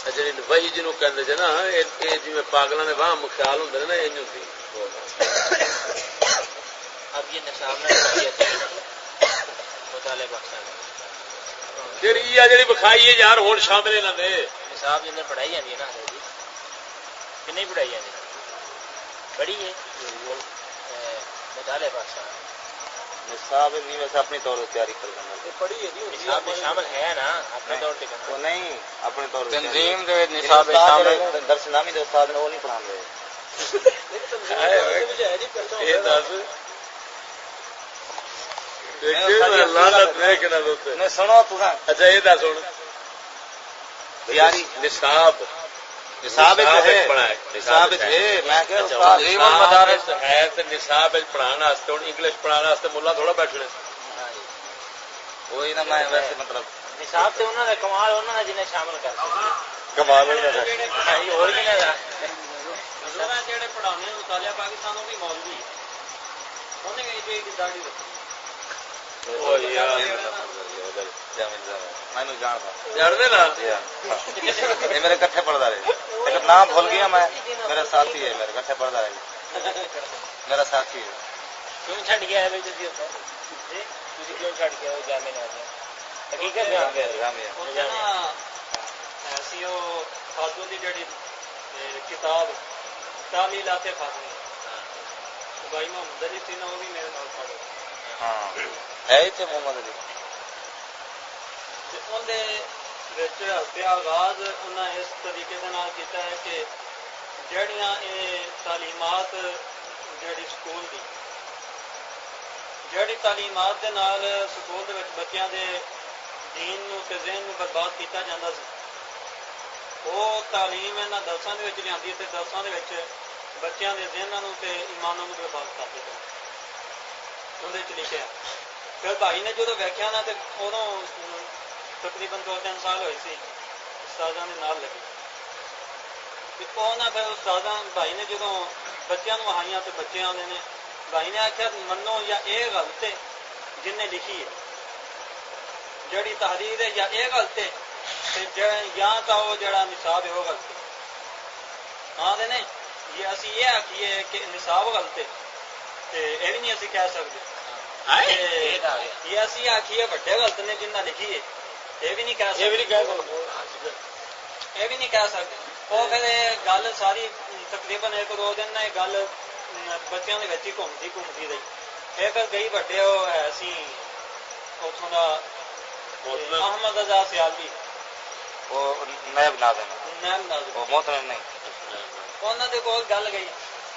Speaker 9: جی وہی جنوب کہتے جی نا جی پاگلوں نے وہاں خیال ہوں نا یہ
Speaker 5: اب یہ نصاب مطالعہ بخشا
Speaker 9: جی بخائی ہے یار ہوں شامل نہ دے
Speaker 5: نصاب جن پڑھائی جاتی ہے نا جی کہ نہیں پڑھائی جاتی پڑھی ہے مطالعہ بخشا
Speaker 7: نصاب نہیں ویسے اپنی طور پر تیاری کر لینا
Speaker 5: پڑھی ہے نصاب میں شامل ہے نا اپنے طور پہ
Speaker 7: وہ نہیں اپنے طور پر
Speaker 5: تنظیم دے نصاب شامل
Speaker 7: درس نامی دے استاد نے وہ نہیں پڑھا رہے سنو
Speaker 9: اچھا یہ دس ہوں
Speaker 7: یاری
Speaker 9: نصاب
Speaker 7: نصاب ہے نصاب ہے میں کہ
Speaker 9: مدارس ہے تے نصاب پڑھانے واسطے ہن انگلش پڑھانے واسطے ملا تھوڑا بیٹھنے
Speaker 7: وہی نا میں ویسے مطلب
Speaker 5: نصاب تے انہاں دا کمال انہاں دا جنہیں شامل کر
Speaker 7: کمال
Speaker 5: اور کی نہ مسئلہ جڑے پڑھانے مطالعہ پاکستان بھی مولوی انہیں بھی ایک داڑھی رکھی
Speaker 7: میرے کٹھے پڑھتا رہے لیکن نام بھول گیا میں میرا ساتھی ہے میرے کٹھے پڑھتا رہے میرا ساتھی ہے
Speaker 5: کیوں چھڈ گیا ہے جی کیوں چھڈ گیا وہ جامع حقیقت ایسی وہ فاضل کی جڑی کتاب تعلیلات فاضل بھائی محمد علی تھی نا وہ بھی میرے نال پڑھے
Speaker 7: ہاں ہے اتنے محمد علی
Speaker 5: آغاز انہیں اس طریقے کے نال کیتا ہے کہ جڑیاں تعلیمات جڑی سکول دی جڑی تعلیمات دے نال سکول دے وچ بچیاں دے دین نو تے ذہن نو برباد کیتا جاندا سی وہ تعلیم انہاں درساں دے وچ لیاندی تے درساں دے وچ بچیاں دے ذہناں نو تے ایماناں نو برباد کر دتا اندر چ لکھیا پھر بھائی نے جدو ویکھیا نا تے اودوں تقریباً 2-3 سال ہوئے سی استاداں دے نال لگے تے اونا پھر استاداں بھائی نے جدو بچیاں نو آئیاں تے بچے آندے نے بھائی نے آخیا منو یا اے غلط ہے جن نے لکھی ہے جڑی تحریر ہے یا اے غلط ہے یا تو وہ جڑا نصاب ہے وہ غلط ہے آندے نے یہ اسی یہ آکھیے کہ نصاب غلط ہے تے اے بھی نہیں اسی کہہ سکتے یہ اسی آکھیے بڑے غلط نے جنہ لکھی ہے یہ بھی نہیں کہہ سکتے وہ پھر گل ساری تقریباً 1-2 دن نا گل بچیاں دے وچ ہی گھومتی رہی یہ پھر گئی بڑے وہ ہے سی اتوں کا احمد رضا سیالوی
Speaker 7: وہ نیب ناظم وہ محترم نہیں
Speaker 5: انہوں دے کول گل گئی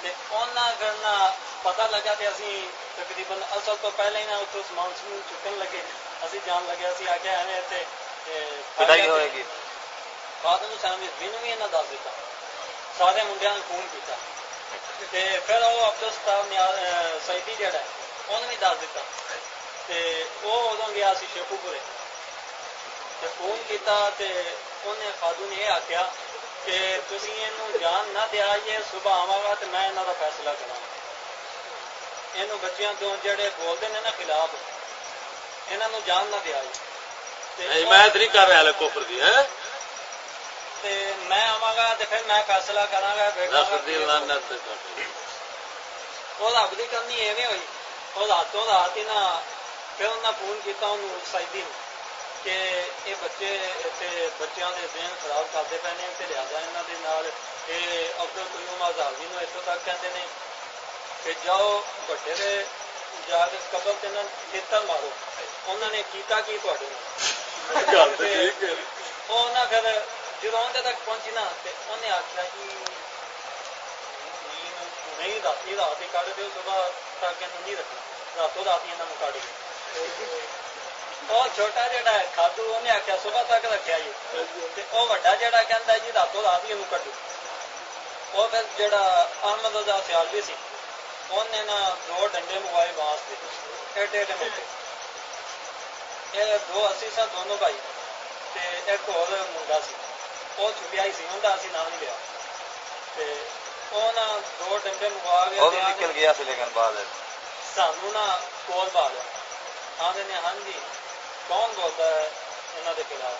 Speaker 5: تے انہاں کرنا پتہ لگا کہ اسی تقریباً اصل تو پہلے ہی نا اتوں سامان سمون چکن لگے اسی جان لگے اسی آگے ایویں اتنے
Speaker 7: پٹائی ہوئے گی
Speaker 5: خادم حسین رضوی نو بھی انہاں دس دیتا سارے منڈیاں نے فون کیتا تے پھر وہ عبدل ستار سعیدی جڑا ہے انہوں بھی دس دیتا تے وہ ادوں گیا سی شیخو پورے تے فون کیتا تے انہیں خادو نے یہ آخیا کہ تسی اینوں جان نہ دیا یہ صبح آواں گا تے میں انہاں دا فیصلہ کراں اینوں بچیاں تو جڑے بولدے نے نا خلاف انہاں نوں جان نہ دیا
Speaker 9: حمایت نہیں کر رہا کفر دی ہے
Speaker 5: تے میں آواں گا تے پھر میں فیصلہ کراں گا بیٹا وہ رب دی کرنی ایویں ہوئی وہ راتوں رات ہی نا پھر انہاں فون کیتا انہوں سعیدی نوں کہ یہ بچے اتنے بچیاں دے ذہن خراب کرتے پے نے تے لہذا انہاں دے نال یہ عبد القیوم آزادی نوں اتوں تک کہندے نے کہ جاؤ بڑے دے جا کے قبر تے نہ تیتر مارو انہوں نے کیتا کی تواڈے نال انہاں پھر جدوں اندر تک پہنچی نا تے انہیں آخیا جی نہیں رات ہی کٹ دو صبح تک نہیں رکھنا راتوں رات ہی انہوں کٹ دو وہ چھوٹا جڑا ہے کھادو انہیں آخیا صبح تک رکھا جی وہ وڈا جڑا کہندا جی راتوں رات ہی انہوں کٹو وہ پھر جڑا احمد رضا سیالوی سی انہیں نا 2 ڈنڈے منگوائے بانس کے ایڈے ایڈے موٹے یہ 2 اسی سا دونوں بھائی تے ایک اور منڈا سی وہ چھپیائی سی انہوں اسی نام نہیں لیا تے وہ نا 2 ڈنڈے منگوا
Speaker 7: وہ بھی نکل گیا سی لیکن بعد
Speaker 5: سانوں نا کول پا لیا آدھے نے ہاں جی کون بولتا ہے انہوں کے خلاف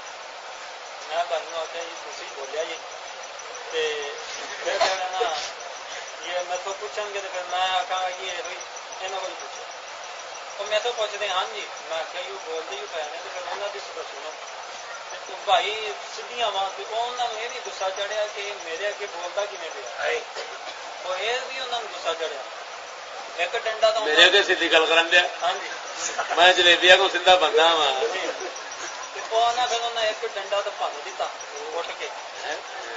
Speaker 5: میں بھائی نے آخیا جی تھی بولیا جی تے پھر جڑا نا یہ میں تو پوچھیں گے تو پھر میں آخا یہ ہوئی یہاں کو پوچھو وہ میں تو پوچھتے ہاں جی میں آخیا یوں بولتے ہی پے نے تو پھر انہوں کی سب سنو بھائی سیدھی آواں تو انہوں نے یہ بھی گسا چڑھیا کہ میرے اگے بولتا کیویں پیا وہ یہ بھی انہوں نے گسا چڑھیا ایک ڈنڈا تو
Speaker 9: میرے اگے سیدھی گل کرن دیا
Speaker 5: ہاں جی
Speaker 9: میں جلیبیا کو سیدھا بندہ وا
Speaker 5: پھر انہیں ایک ڈنڈا تو بھن دیتا اٹھ کے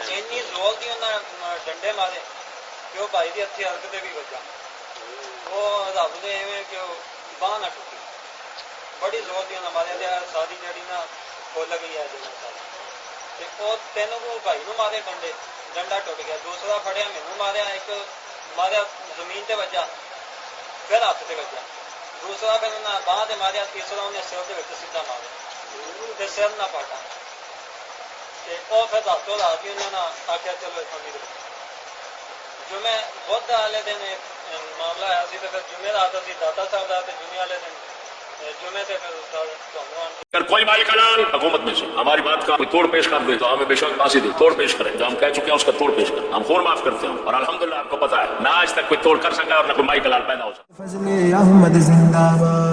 Speaker 5: اینی زور دی انہیں ڈنڈے مارے کہ وہ بھائی کی ہتھی حلق سے بھی بچا وہ رب نے ایویں کہ باہ نہ ٹوٹی بڑی زور دی انہیں مارے ساری جڑی نا کھل گئی ہے جگہ ساری وہ 3 کو بھائی نو مارے ڈنڈے ڈنڈا ٹوٹ گیا دوسرا فڑیا مینوں ماریا ایک ماریا زمین تے بجا پھر ہاتھ سے بجا دوسرا پھر انہیں باہ سے ماریا تیسرا انہیں سر کے سیدھا ماریا سر نہ پاٹا وہ پھر راتوں رات ہی انہوں نے آخیا چلو اتوں نہیں
Speaker 6: جمعے بدھ والے دن معاملہ ہے سی تے پھر جمعے دا سی داتا صاحب دا تے جمعے والے دن جمعے تے پھر استاد
Speaker 1: اگر کوئی مائی کلال حکومت میں سے ہماری بات کا کوئی توڑ پیش کر دے تو ہمیں بے شک پھانسی دے، توڑ پیش کریں، جو ہم کہہ چکے ہیں اس کا توڑ پیش کریں، ہم خون معاف کرتے ہیں اور الحمدللہ آپ کو پتا ہے نہ آج تک کوئی توڑ کر سکا اور نہ کوئی مائی کلال پیدا ہو سکا۔
Speaker 2: فضل احمد زندہ باد